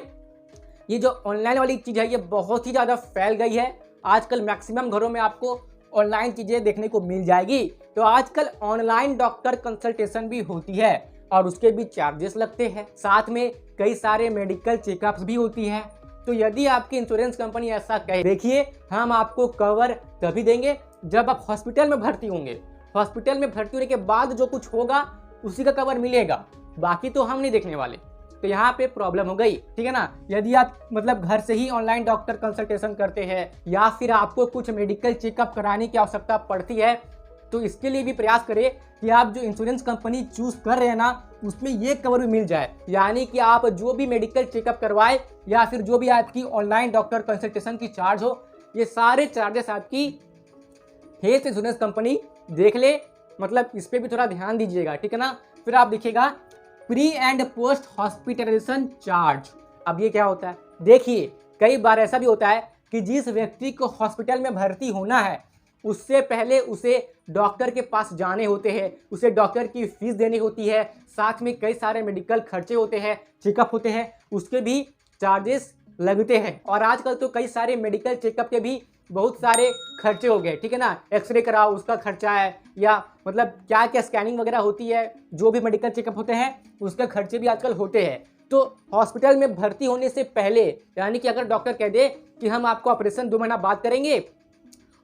ये जो ऑनलाइन वाली चीज़ है ये बहुत ही ज़्यादा फैल गई है। आजकल मैक्सिमम घरों में आपको ऑनलाइन चीज़ें देखने को मिल जाएगी। तो आजकल ऑनलाइन डॉक्टर कंसल्टेशन भी होती है और उसके भी चार्जेस लगते हैं, साथ में कई सारे मेडिकल चेकअप्स भी होती है। तो यदि आपकी इंश्योरेंस कंपनी ऐसा कहे, देखिए हम आपको कवर तभी देंगे जब आप हॉस्पिटल में भर्ती होंगे, हॉस्पिटल में भर्ती होने के बाद जो कुछ होगा उसी का कवर मिलेगा, बाकी तो हम नहीं देखने वाले। तो यहाँ पे प्रॉब्लम हो गई, ठीक है ना। यदि आप मतलब घर से ही ऑनलाइन डॉक्टर कंसल्टेशन करते हैं या फिर आपको कुछ मेडिकल चेकअप कराने की आवश्यकता पड़ती है, तो इसके लिए भी प्रयास करें कि आप जो इंश्योरेंस कंपनी चूज कर रहे हैं ना, उसमें ये कवर भी मिल जाए। यानी कि आप जो भी मेडिकल चेकअप करवाए या फिर जो भी आपकी ऑनलाइन डॉक्टर कंसल्टेशन की चार्ज हो, ये सारे चार्जेस आपकी हेल्थ इंश्योरेंस कंपनी देख ले। मतलब इस पर भी थोड़ा ध्यान दीजिएगा, ठीक है ना। फिर आप देखिएगा pre and post hospitalisation charge. अब ये क्या होता है, देखिए कई बार ऐसा भी होता है कि जिस व्यक्ति को हॉस्पिटल में भर्ती होना है उससे पहले उसे डॉक्टर के पास जाने होते हैं, उसे डॉक्टर की फीस देनी होती है, साथ में कई सारे मेडिकल खर्चे होते हैं, चेकअप होते हैं, उसके भी चार्जेस लगते हैं। और आजकल तो कई सारे मेडिकल चेकअप के भी बहुत सारे खर्चे हो गए, ठीक है ना। एक्सरे कराओ उसका खर्चा है, या मतलब क्या क्या स्कैनिंग वगैरह होती है, जो भी मेडिकल चेकअप होते हैं उसके खर्चे भी आजकल होते हैं। तो हॉस्पिटल में भर्ती होने से पहले, यानी कि अगर डॉक्टर कह दे कि हम आपको ऑपरेशन 2 महीना बाद करेंगे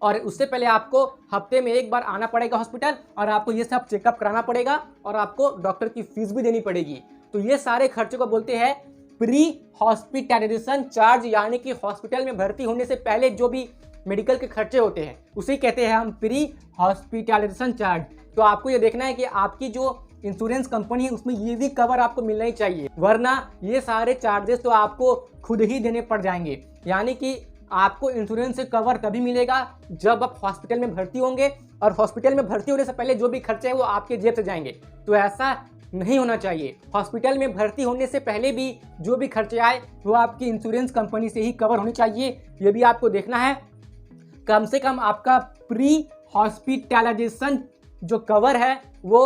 और उससे पहले आपको हफ्ते में एक बार आना पड़ेगा हॉस्पिटल और आपको ये सब चेकअप कराना पड़ेगा और आपको डॉक्टर की फीस भी देनी पड़ेगी, तो ये सारे खर्चे को बोलते हैं प्री हॉस्पिटलाइजेशन चार्ज। यानी कि हॉस्पिटल में भर्ती होने से पहले जो भी मेडिकल के खर्चे होते हैं उसे कहते हैं हम प्री हॉस्पिटलाइजेशन चार्ज। तो आपको ये देखना है कि आपकी जो इंश्योरेंस कंपनी है उसमें ये भी कवर आपको मिलना ही चाहिए, वरना ये सारे चार्जेस तो आपको खुद ही देने पड़ जाएंगे। यानी कि आपको इंश्योरेंस से कवर तभी मिलेगा जब आप हॉस्पिटल में भर्ती होंगे, और हॉस्पिटल में भर्ती होने से पहले जो भी खर्चे हैं वो आपके जेब से जाएंगे। तो ऐसा नहीं होना चाहिए। हॉस्पिटल में भर्ती होने से पहले भी जो भी खर्चे आए वो आपकी इंश्योरेंस कंपनी से ही कवर होने चाहिए। ये भी आपको देखना है। कम से कम आपका प्री हॉस्पिटलाइजेशन जो कवर है वो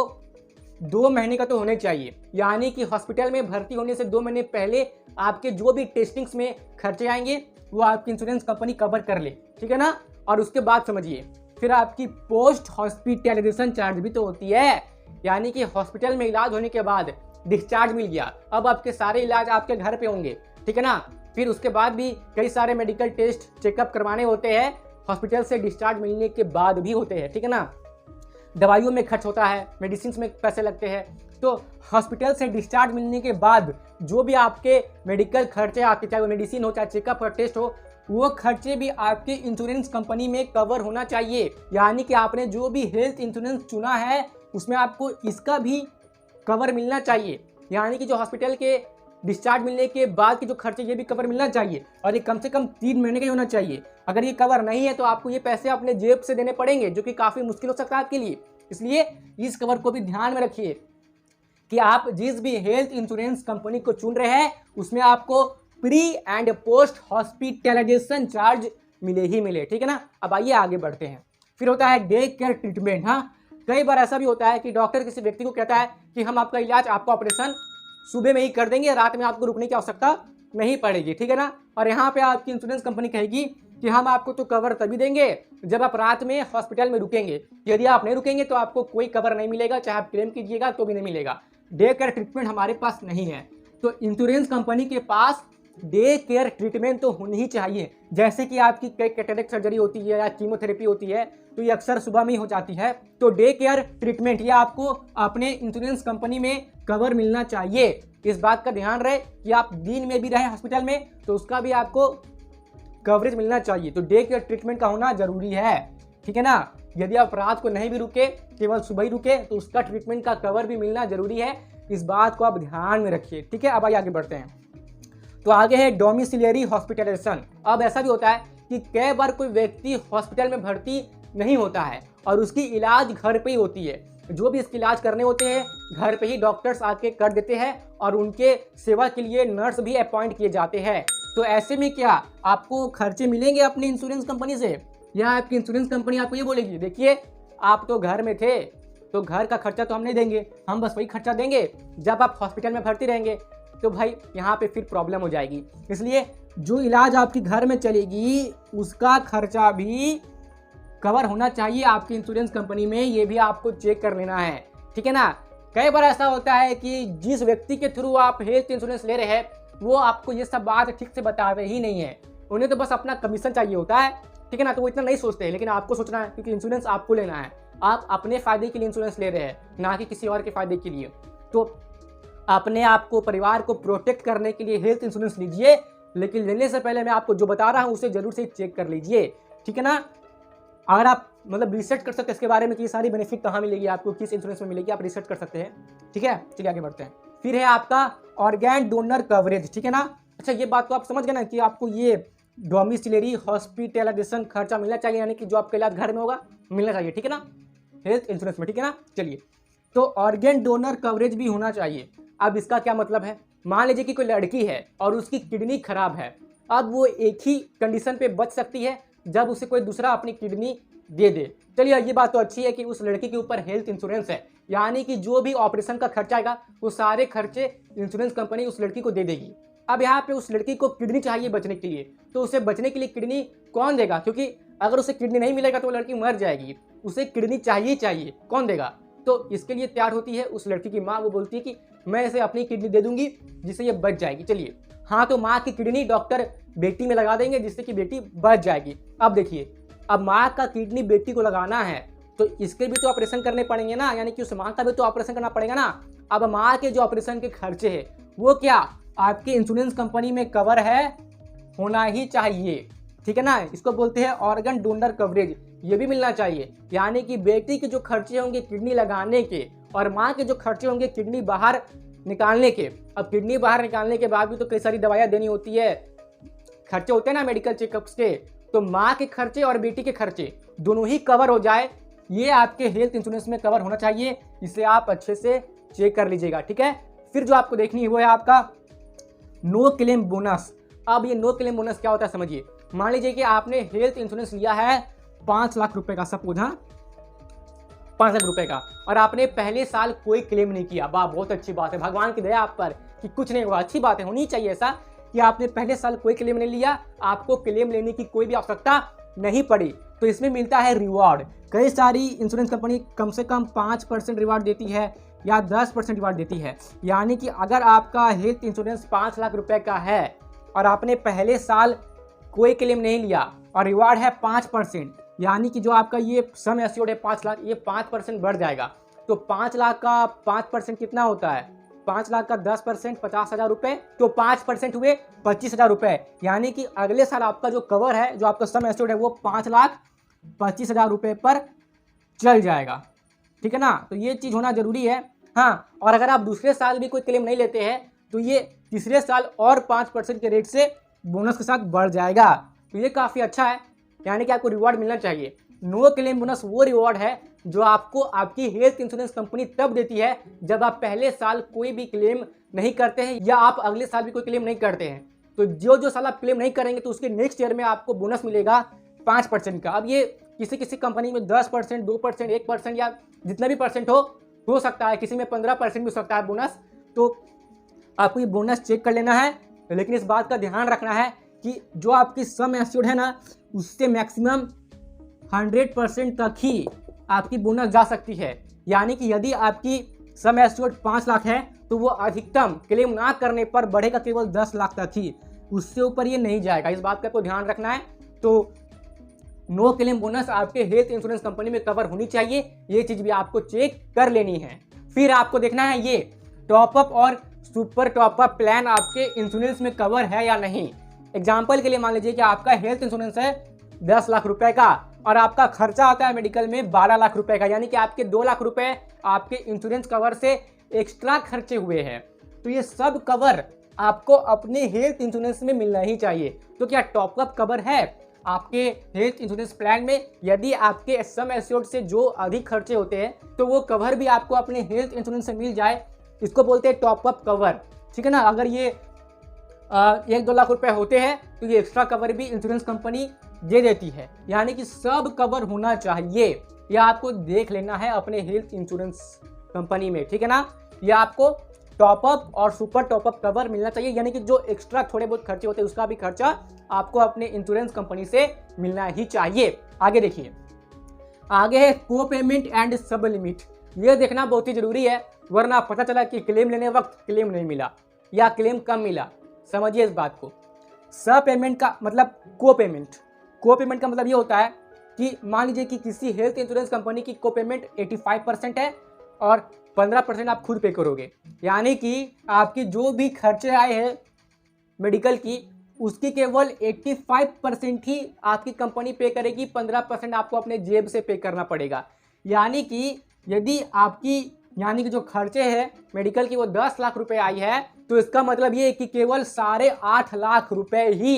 2 महीने का तो होने चाहिए। यानी कि हॉस्पिटल में भर्ती होने से 2 महीने पहले आपके जो भी टेस्टिंग्स में खर्चे आएंगे वो आपकी इंश्योरेंस कंपनी कवर कर ले, ठीक है ना। और उसके बाद समझिए फिर आपकी पोस्ट हॉस्पिटलाइजेशन चार्ज भी तो होती है। यानी कि हॉस्पिटल में इलाज होने के बाद डिस्चार्ज मिल गया, अब आपके सारे इलाज आपके घर पे होंगे, ठीक है ना। फिर उसके बाद भी कई सारे मेडिकल टेस्ट चेकअप करवाने होते हैं, हॉस्पिटल से डिस्चार्ज मिलने के बाद भी होते हैं, ठीक है ना। दवाइयों में खर्च होता है, मेडिसिन में पैसे लगते हैं। तो हॉस्पिटल से डिस्चार्ज मिलने के बाद जो भी आपके मेडिकल खर्चे आते, चाहे वो मेडिसिन हो चाहे चेकअप और टेस्ट हो, वो खर्चे भी आपके इंश्योरेंस कंपनी में कवर होना चाहिए। यानी कि आपने जो भी हेल्थ इंश्योरेंस चुना है उसमें आपको इसका भी कवर मिलना चाहिए। यानी कि जो हॉस्पिटल के डिस्चार्ज मिलने के बाद के जो खर्चे ये भी कवर मिलना चाहिए, और ये कम से कम 3 महीने का ही होना चाहिए। अगर ये कवर नहीं है तो आपको ये पैसे अपने जेब से देने पड़ेंगे, जो कि काफ़ी मुश्किल हो सकता है आपके लिए। इसलिए इस कवर को भी ध्यान में रखिए कि आप जिस भी हेल्थ इंश्योरेंस कंपनी को चुन रहे हैं उसमें आपको pre and post hospitalisation charge मिले ही मिले, ठीक है ना। अब आइए आगे बढ़ते हैं। फिर होता है डे केयर ट्रीटमेंट। हाँ, कई बार ऐसा भी होता है कि डॉक्टर किसी व्यक्ति को कहता है कि हम आपका इलाज, आपका ऑपरेशन सुबह में ही कर देंगे, रात में आपको रुकने की आवश्यकता नहीं पड़ेगी, ठीक है ना। और यहाँ पे आपकी इंश्योरेंस कंपनी कहेगी कि हम आपको तो कवर तभी देंगे जब आप रात में हॉस्पिटल में रुकेंगे, यदि आप नहीं रुकेंगे तो आपको कोई कवर नहीं मिलेगा, चाहे आप क्लेम कीजिएगा तो भी नहीं मिलेगा। डे केयर ट्रीटमेंट हमारे पास नहीं है, तो इंश्योरेंस कंपनी के पास डे केयर ट्रीटमेंट तो होनी ही चाहिए। जैसे कि आपकी कई कैटरेक्ट सर्जरी होती है या कीमोथेरेपी होती है, तो ये अक्सर सुबह में ही हो जाती है। तो डे केयर ट्रीटमेंट ये आपको अपने इंश्योरेंस कंपनी में कवर मिलना चाहिए। इस बात का ध्यान रहे कि आप दिन में भी रहे हॉस्पिटल में तो उसका भी आपको कवरेज मिलना चाहिए। तो डे केयर ट्रीटमेंट का होना जरूरी है, ठीक है ना। यदि आप रात को नहीं भी रुके, केवल सुबह ही रुके, तो उसका ट्रीटमेंट का कवर भी मिलना जरूरी है। इस बात को आप ध्यान में रखिए, ठीक है। अब आगे बढ़ते हैं। तो आगे है डोमिसिलियरी हॉस्पिटलाइजेशन। अब ऐसा भी होता है कि कई बार कोई व्यक्ति हॉस्पिटल में भर्ती नहीं होता है और उसकी इलाज घर पे ही होती है। जो भी इसके इलाज करने होते हैं घर पे ही डॉक्टर्स आके कर देते हैं और उनके सेवा के लिए नर्स भी अपॉइंट किए जाते हैं। तो ऐसे में क्या आपको खर्चे मिलेंगे अपनी इंश्योरेंस कंपनी से, या आपकी इंश्योरेंस कंपनी आपको ये बोलेगी देखिए आप तो घर में थे तो घर का खर्चा तो हम नहीं देंगे, हम बस वही खर्चा देंगे जब आप हॉस्पिटल में भर्ती रहेंगे। तो भाई यहाँ पे फिर प्रॉब्लम हो जाएगी। इसलिए जो इलाज आपकी घर में चलेगी उसका खर्चा भी कवर होना चाहिए आपकी इंश्योरेंस कंपनी में, ये भी आपको चेक कर लेना है, ठीक है ना। कई बार ऐसा होता है कि जिस व्यक्ति के थ्रू आप हेल्थ इंश्योरेंस ले रहे हैं वो आपको ये सब बात ठीक से बताते ही नहीं है, उन्हें तो बस अपना कमीशन चाहिए होता है, ठीक है ना। तो वो इतना नहीं सोचते हैं, लेकिन आपको सोचना है क्योंकि इंश्योरेंस आपको लेना है, आप अपने फायदे के लिए इंश्योरेंस ले रहे हैं, ना कि किसी और के फायदे के लिए। तो अपने आप को, परिवार को प्रोटेक्ट करने के लिए हेल्थ इंश्योरेंस लीजिए, लेकिन लेने से पहले मैं आपको जो बता रहा हूँ उसे जरूर से चेक कर लीजिए, ठीक है ना। अगर आप मतलब रिसर्च कर सकते हैं इसके बारे में कि ये सारी बेनिफिट कहाँ मिलेगी आपको, किस इंश्योरेंस में मिलेगी, आप रिसर्च कर सकते हैं, ठीक है। चलिए आगे बढ़ते हैं। फिर है आपका ऑर्गेन डोनर कवरेज, ठीक है ना। अच्छा, ये बात तो आप समझ गए ना कि आपको ये डोमिसिलरी हॉस्पिटलाइजेशन खर्चा मिलना चाहिए, यानी कि जो आपका इलाज घर में होगा मिलना चाहिए, ठीक है ना, हेल्थ इंश्योरेंस में, ठीक है ना। चलिए, तो ऑर्गेन डोनर कवरेज भी होना चाहिए। अब इसका क्या मतलब है, मान लीजिए कि कोई लड़की है और उसकी किडनी खराब है, अब वो एक ही कंडीशन पे बच सकती है जब उसे कोई दूसरा अपनी किडनी दे दे। चलिए, ये बात तो अच्छी है कि उस लड़की के ऊपर हेल्थ इंश्योरेंस है, यानी कि जो भी ऑपरेशन का खर्चा आएगा वो सारे खर्चे इंश्योरेंस कंपनी उस लड़की को दे देगी। अब यहाँ पे उस लड़की को किडनी चाहिए बचने के लिए, तो उसे बचने के लिए किडनी कौन देगा, क्योंकि अगर उसे किडनी नहीं मिलेगा तो वो लड़की मर जाएगी, उसे किडनी चाहिए, कौन देगा। तो इसके लिए तैयार होती है उस लड़की की माँ, वो बोलती है कि मैं इसे अपनी किडनी दे दूंगी जिससे ये बच जाएगी। चलिए, हाँ, तो माँ की किडनी डॉक्टर बेटी में लगा देंगे जिससे कि बेटी बच जाएगी। अब देखिए, अब माँ का किडनी बेटी को लगाना है तो इसके भी तो ऑपरेशन करने पड़ेंगे ना, यानी कि उस माँ का भी तो ऑपरेशन करना पड़ेगा ना। अब माँ के जो ऑपरेशन के खर्चे है वो क्या आपके इंश्योरेंस कंपनी में कवर है, होना ही चाहिए, ठीक है ना। इसको बोलते हैं ऑर्गन डोनर कवरेज, ये भी मिलना चाहिए, यानी कि बेटी के जो खर्चे होंगे किडनी लगाने के और माँ के जो खर्चे होंगे किडनी बाहर निकालने के। अब किडनी बाहर निकालने के बाद भी तो कई सारी दवाइयाँ देनी होती है, खर्चे होते हैं ना मेडिकल चेकअप्स के, तो माँ के खर्चे और बेटी के खर्चे दोनों ही कवर हो जाए, ये आपके हेल्थ इंश्योरेंस में कवर होना चाहिए। इसे आप अच्छे से चेक कर लीजिएगा, ठीक है। फिर जो आपको देखनी है वो है आपका नो क्लेम बोनस। अब ये नो क्लेम बोनस क्या होता है समझिए। मान लीजिए कि आपने हेल्थ इंश्योरेंस लिया है 5 लाख रुपए का, सपोज, हाँ 5 लाख रुपए का, और आपने पहले साल कोई क्लेम नहीं किया। वाह, बहुत अच्छी बात है, भगवान की दया आप पर कि कुछ नहीं हुआ, अच्छी बात है, होनी चाहिए ऐसा कि आपने पहले साल कोई क्लेम नहीं लिया, आपको क्लेम लेने की कोई भी आवश्यकता नहीं पड़ी। तो इसमें मिलता है रिवॉर्ड। कई सारी इंश्योरेंस कंपनी कम से कम 5% रिवॉर्ड देती है या 10% रिवॉर्ड देती है, यानी कि अगर आपका हेल्थ इंश्योरेंस 5 लाख रुपए का है और आपने पहले साल कोई क्लेम नहीं लिया और रिवॉर्ड है 5%, यानी कि जो आपका ये सम एश्योर्ड है 5 लाख, ये 5% बढ़ जाएगा। तो 5 लाख का 5% कितना होता है, 5 लाख का 10% 50,000 रुपये, तो 5% हुए 25,000 रुपये, यानी कि अगले साल आपका जो कवर है, जो आपका सम एश्योर्ड है वो 5,25,000 रुपये पर चल जाएगा, ठीक है ना। तो ये चीज़ होना जरूरी है। हाँ, और अगर आप दूसरे साल भी कोई क्लेम नहीं लेते हैं तो ये तीसरे साल और 5% के रेट से बोनस के साथ बढ़ जाएगा। तो ये काफ़ी अच्छा है, यानी कि आपको रिवॉर्ड मिलना चाहिए। नो क्लेम बोनस वो रिवॉर्ड है जो आपको आपकी हेल्थ इंश्योरेंस कंपनी तब देती है जब आप पहले साल कोई भी क्लेम नहीं करते हैं या आप अगले साल भी कोई क्लेम नहीं करते हैं। तो जो साल आप क्लेम नहीं करेंगे तो उसके नेक्स्ट ईयर में आपको बोनस मिलेगा 5% का। अब ये किसी किसी कंपनी में 10%, 2%, 1% या जितना भी परसेंट हो सकता है, किसी में 15% भी हो सकता है बोनस। तो आपको ये बोनस चेक कर लेना है, लेकिन इस बात का ध्यान रखना है कि जो आपकी सम एश्योर्ड है ना, उससे मैक्सिमम 100% तक ही आपकी बोनस जा सकती है। यानी कि यदि आपकी सम एश्योर्ड 5 लाख है तो वो अधिकतम क्लेम ना करने पर बढ़ेगा केवल 10 लाख तक ही, उससे ऊपर ये नहीं जाएगा। इस बात का आपको ध्यान रखना है। तो नो क्लेम बोनस आपके हेल्थ इंश्योरेंस कंपनी में कवर होनी चाहिए, ये चीज़ भी आपको चेक कर लेनी है। फिर आपको देखना है ये टॉपअप और सुपर टॉपअप प्लान आपके इंश्योरेंस में कवर है या नहीं। एग्जाम्पल के लिए मान लीजिए कि आपका हेल्थ इंश्योरेंस है 10 लाख रुपए का और आपका खर्चा आता है मेडिकल में 12 लाख रुपए का, यानी कि आपके 2 लाख रुपए आपके इंश्योरेंस कवर से एक्स्ट्रा खर्चे हुए हैं। तो ये सब कवर आपको अपने हेल्थ इंश्योरेंस में मिलना ही चाहिए। तो क्या टॉपअप कवर है आपके हेल्थ इंश्योरेंस प्लान में? यदि आपके सम एश्योर्ड से जो अधिक खर्चे होते हैं तो वो कवर भी आपको अपने हेल्थ इंश्योरेंस से मिल जाए, इसको बोलते हैं टॉपअप कवर, ठीक है ना। अगर ये 1-2 लाख रुपए होते हैं तो ये एक्स्ट्रा कवर भी इंश्योरेंस कंपनी दे देती है, यानी कि सब कवर होना चाहिए। यह आपको देख लेना है अपने हेल्थ इंश्योरेंस कंपनी में, ठीक है ना। यह आपको टॉपअप और सुपर टॉपअप कवर मिलना चाहिए, यानी कि जो एक्स्ट्रा थोड़े बहुत खर्चे होते हैं उसका भी खर्चा आपको अपने इंश्योरेंस कंपनी से मिलना ही चाहिए। आगे देखिए, आगे है को पेमेंट एंड सब लिमिट। ये देखना बहुत ही जरूरी है, वरना पता चला कि क्लेम लेने वक्त क्लेम नहीं मिला या क्लेम कम मिला। समझिए इस बात को। सब पेमेंट का मतलब को पेमेंट का मतलब ये होता है कि मान लीजिए कि किसी हेल्थ इंश्योरेंस कंपनी की को पेमेंट 85% है और 15% आप खुद पे करोगे। यानी कि आपकी जो भी खर्चे आए हैं मेडिकल की, उसकी केवल 85% ही आपकी कंपनी पे करेगी, 15% आपको अपने जेब से पे करना पड़ेगा। यानी कि यदि आपकी जो खर्चे हैं मेडिकल की वो 10 लाख रुपए आई है, तो इसका मतलब ये कि केवल 8.5 लाख रुपए ही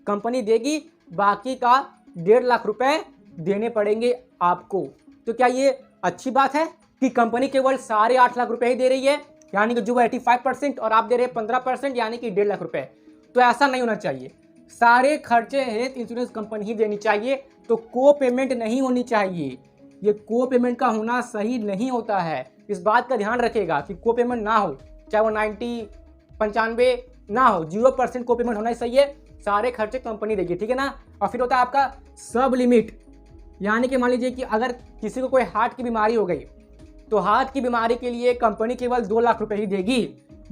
कंपनी देगी, बाकी का 1.5 लाख रुपए देने पड़ेंगे आपको। तो क्या ये अच्छी बात है कि कंपनी केवल 8.5 लाख रुपए ही दे रही है, यानी कि जो 85% और आप दे रहे हैं 15%, यानी कि 1.5 लाख रुपए? तो ऐसा नहीं होना चाहिए। सारे खर्चे हेल्थ इंश्योरेंस कंपनी ही देनी चाहिए, तो को पेमेंट नहीं होनी चाहिए। ये को पेमेंट का होना सही नहीं होता है, इस बात का ध्यान रखिएगा कि को पेमेंट ना हो, चाहे वो 90, 95 ना हो, 0% को पेमेंट होना ही सही है। सारे खर्चे कंपनी देगी, ठीक है ना। और फिर होता है आपका सब लिमिट, यानी कि मान लीजिए कि अगर किसी को कोई हार्ट की बीमारी हो गई, तो हार्ट की बीमारी के लिए कंपनी केवल 2 लाख रुपए ही देगी,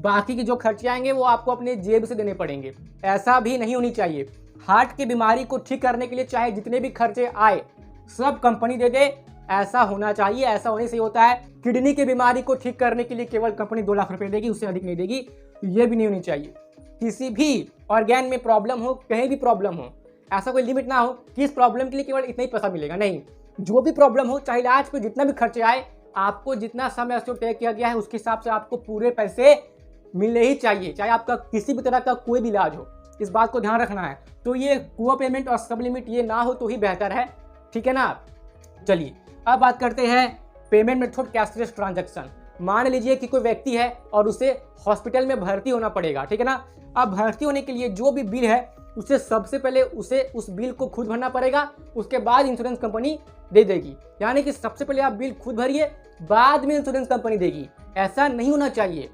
बाकी के जो खर्चे आएंगे वो आपको अपने जेब से देने पड़ेंगे। ऐसा भी नहीं होनी चाहिए। हार्ट की बीमारी को ठीक करने के लिए चाहे जितने भी खर्चे आए सब कंपनी दे दे, ऐसा होना चाहिए। ऐसा होने से होता है किडनी की बीमारी को ठीक करने के लिए केवल कंपनी 2 लाख रुपए देगी, उससे अधिक नहीं देगी। ये भी नहीं होनी चाहिए। किसी भी ऑर्गेन में प्रॉब्लम हो, कहीं भी प्रॉब्लम हो, ऐसा कोई लिमिट ना हो कि इस प्रॉब्लम के लिए केवल इतना ही पैसा मिलेगा। नहीं, जो भी प्रॉब्लम हो, चाहे इलाज पे जितना भी खर्चे आए, आपको जितना समय उसको तय किया गया है उसके हिसाब से आपको पूरे पैसे मिलने ही चाहिए, चाहे आपका किसी भी तरह का कोई भी इलाज हो। इस बात को ध्यान रखना है। तो ये को पेमेंट और सब लिमिट ये ना हो तो ही बेहतर है, ठीक है ना। चलिए अब बात करते हैं पेमेंट मेथड कैशलेस ट्रांजैक्शन। मान लीजिए कि कोई व्यक्ति है और उसे हॉस्पिटल में भर्ती होना पड़ेगा, ठीक है ना। अब भर्ती होने के लिए जो भी बिल है उसे सबसे पहले उसे उस बिल को खुद भरना पड़ेगा, उसके बाद इंश्योरेंस कंपनी दे देगी। यानी कि सबसे पहले आप बिल खुद भरिए, बाद में इंश्योरेंस कंपनी देगी। ऐसा नहीं होना चाहिए,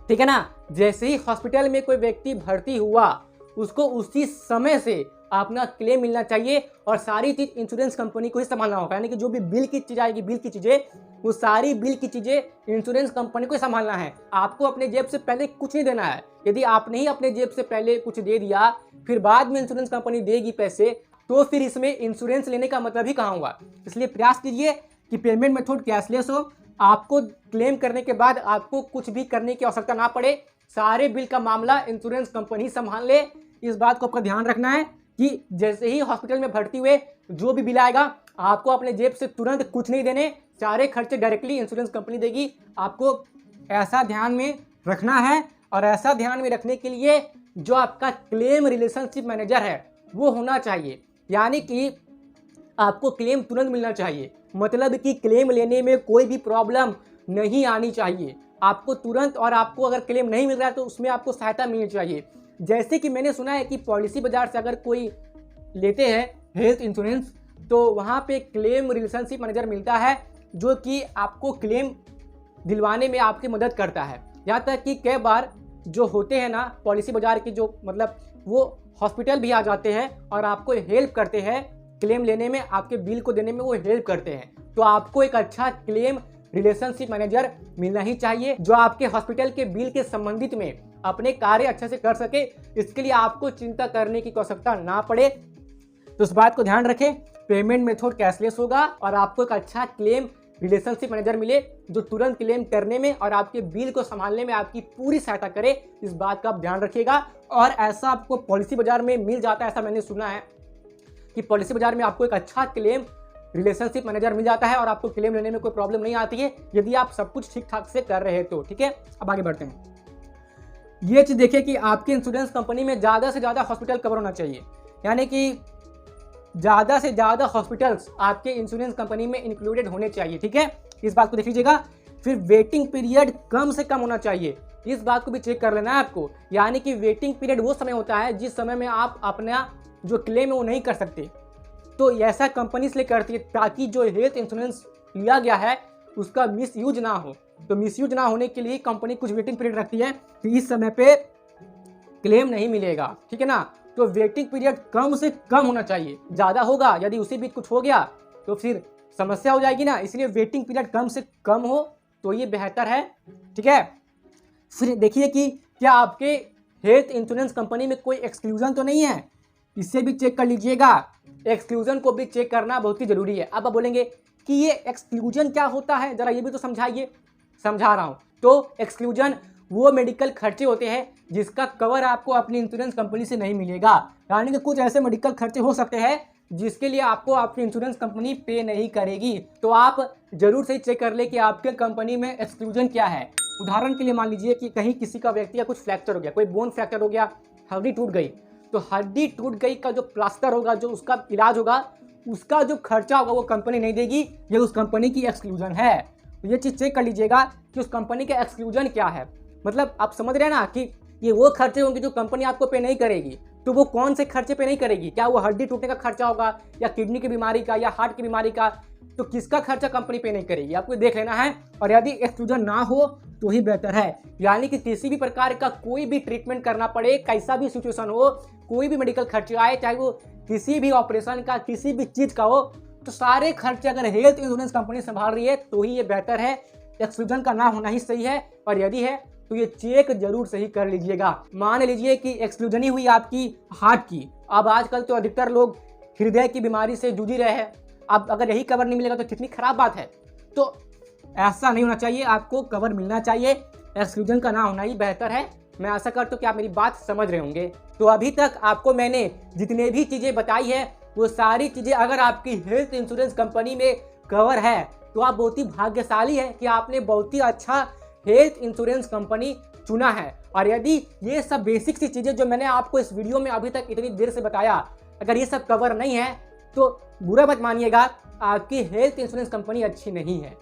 ठीक है ना। जैसे ही हॉस्पिटल में कोई व्यक्ति भर्ती हुआ, उसको उसी समय से अपना क्लेम मिलना चाहिए और सारी चीज इंश्योरेंस कंपनी को ही संभालना होगा। यानी कि जो भी बिल की चीज आएगी, बिल की चीजें, वो सारी बिल की चीजें इंश्योरेंस कंपनी को ही संभालना है। आपको अपने जेब से पहले कुछ नहीं देना है। यदि आपने ही अपने जेब से पहले कुछ दे दिया, फिर बाद में इंश्योरेंस कंपनी देगी पैसे, तो फिर इसमें इंश्योरेंस लेने का मतलब ही कहाँ हुआ। इसलिए प्रयास कीजिए कि पेमेंट मेथड कैशलेस हो, आपको क्लेम करने के बाद आपको कुछ भी करने की आवश्यकता ना पड़े। सारे बिल का मामला इंश्योरेंस कंपनी संभाल ले। इस बात को आपका ध्यान रखना है कि जैसे ही हॉस्पिटल में भर्ती हुए जो भी बिल आएगा, आपको अपने जेब से तुरंत कुछ नहीं देने, सारे खर्चे डायरेक्टली इंश्योरेंस कंपनी देगी। आपको ऐसा ध्यान में रखना है, और ऐसा ध्यान में रखने के लिए जो आपका क्लेम रिलेशनशिप मैनेजर है वो होना चाहिए। यानी कि आपको क्लेम तुरंत मिलना चाहिए, मतलब कि क्लेम लेने में कोई भी प्रॉब्लम नहीं आनी चाहिए आपको तुरंत। और आपको अगर क्लेम नहीं मिल रहा है तो उसमें आपको सहायता मिलनी चाहिए। जैसे कि मैंने सुना है कि पॉलिसी बाजार से अगर कोई लेते हैं हेल्थ इंश्योरेंस, तो वहाँ पे क्लेम रिलेशनशिप मैनेजर मिलता है, जो कि आपको क्लेम दिलवाने में आपकी मदद करता है। यहाँ तक कि कई बार जो होते हैं ना पॉलिसी बाजार के, जो मतलब वो हॉस्पिटल भी आ जाते हैं और आपको हेल्प करते हैं क्लेम लेने में, आपके बिल को देने में वो हेल्प करते हैं। तो आपको एक अच्छा क्लेम रिलेशनशिप मैनेजर मिलना ही चाहिए, जो आपके हॉस्पिटल के बिल के संबंधित में अपने कार्य अच्छे से कर सके। इसके लिए आपको चिंता करने की आवश्यकता ना पड़े। तो इस बात को ध्यान रखें, पेमेंट मेथड कैशलेस होगा और आपको एक अच्छा क्लेम रिलेशनशिप मैनेजर मिले, जो तुरंत क्लेम करने में और आपके बिल को संभालने में आपकी पूरी सहायता करे। इस बात का आप ध्यान रखिएगा। और ऐसा आपको पॉलिसी बाजार में मिल जाता है, ऐसा मैंने सुना है कि पॉलिसी बाजार में आपको एक अच्छा क्लेम रिलेशनशिप मैनेजर मिल जाता है और आपको क्लेम लेने में कोई प्रॉब्लम नहीं आती है, यदि आप सब कुछ ठीक ठाक से कर रहे हैं तो। ठीक है, अब आगे बढ़ते हैं। ये चीज देखिए कि आपकी इंश्योरेंस कंपनी में ज़्यादा से ज़्यादा हॉस्पिटल कवर होना चाहिए, यानी कि ज़्यादा से ज़्यादा हॉस्पिटल्स आपके इंश्योरेंस कंपनी में इंक्लूडेड होने चाहिए। ठीक है, इस बात को देख लीजिएगा। फिर वेटिंग पीरियड कम से कम होना चाहिए, इस बात को भी चेक कर लेना है आपको। यानी कि वेटिंग पीरियड वो समय होता है जिस समय में आप अपना जो क्लेम है वो नहीं कर सकते, तो ऐसा कंपनी इसलिए करती है ताकि जो हेल्थ इंश्योरेंस लिया गया है उसका मिसयूज ना हो। तो मिसयूज ना होने के लिए कंपनी कुछ वेटिंग पीरियड रखती है कि इस समय पे क्लेम नहीं मिलेगा। ठीक है ना, तो वेटिंग पीरियड कम से कम होना चाहिए। ज़्यादा होगा, यदि उसी बीच कुछ हो गया तो फिर समस्या हो जाएगी ना। इसलिए वेटिंग पीरियड कम से कम हो तो ये बेहतर है, ठीक है। फिर देखिए कि क्या आपके हेल्थ इंश्योरेंस कंपनी में कोई एक्सक्लूजन तो नहीं है, इससे भी चेक कर लीजिएगा। एक्सक्लूजन को भी चेक करना बहुत ही जरूरी है। अब आप बोलेंगे कि ये एक्सक्लूजन क्या होता है, जरा ये भी तो समझाइए। समझा रहा हूँ। तो एक्सक्लूजन वो मेडिकल खर्चे होते हैं जिसका कवर आपको अपनी इंश्योरेंस कंपनी से नहीं मिलेगा। यानी कि कुछ ऐसे मेडिकल खर्चे हो सकते हैं जिसके लिए आपको आपकी इंश्योरेंस कंपनी पे नहीं करेगी। तो आप जरूर से चेक कर ले कि आपके कंपनी में एक्सक्लूजन क्या है। उदाहरण के लिए मान लीजिए कि कहीं किसी का व्यक्ति का कुछ फ्रैक्चर हो गया, कोई बोन फ्रैक्चर हो गया, हड्डी टूट गई, तो हड्डी टूट गई का जो प्लास्टर होगा, जो उसका इलाज होगा, उसका जो खर्चा होगा वो कंपनी नहीं देगी। ये उस कंपनी की एक्सक्लूजन है। तो ये चीज़ चेक कर लीजिएगा कि उस कंपनी का एक्सक्लूजन क्या है। मतलब आप समझ रहे हैं ना कि ये वो खर्चे होंगे जो कंपनी आपको पे नहीं करेगी। तो वो कौन से खर्चे पे नहीं करेगी? क्या वो हड्डी टूटने का खर्चा होगा, या किडनी की बीमारी का, या हार्ट की बीमारी का? तो किसका खर्चा कंपनी पे नहीं करेगी, आपको देख लेना है। और यदि एक्सक्लूजन ना हो तो ही बेहतर है। यानी कि किसी भी प्रकार का कोई भी ट्रीटमेंट करना पड़े, कैसा भी सिचुएशन हो, कोई भी मेडिकल खर्चे आए, चाहे वो किसी भी ऑपरेशन का, किसी भी चीज़ का हो, तो सारे खर्चे अगर हेल्थ इंश्योरेंस कंपनी संभाल रही है तो ही ये बेहतर है। एक्सक्लूजन का ना होना ही सही है। और यदि है तो ये चेक जरूर सही कर लीजिएगा। मान लीजिए कि एक्सक्लूजन ही हुई आपकी हार्ट की। अब आजकल तो अधिकतर लोग हृदय की बीमारी से जूझ रहे हैं। अब अगर यही कवर नहीं मिलेगा तो कितनी खराब बात है। तो ऐसा नहीं होना चाहिए, आपको कवर मिलना चाहिए। एक्सक्लूजन का ना होना ही बेहतर है। मैं आशा करता हूँ कि आप मेरी बात समझ रहे होंगे। तो अभी तक आपको मैंने जितने भी चीज़ें बताई है वो सारी चीज़ें अगर आपकी हेल्थ इंश्योरेंस कंपनी में कवर है तो आप बहुत ही भाग्यशाली है कि आपने बहुत ही अच्छा हेल्थ इंश्योरेंस कंपनी चुना है। और यदि ये सब बेसिक सी चीज़ें जो मैंने आपको इस वीडियो में अभी तक इतनी देर से बताया, अगर ये सब कवर नहीं है तो बुरा मत मानिएगा, आपकी हेल्थ इंश्योरेंस कंपनी अच्छी नहीं है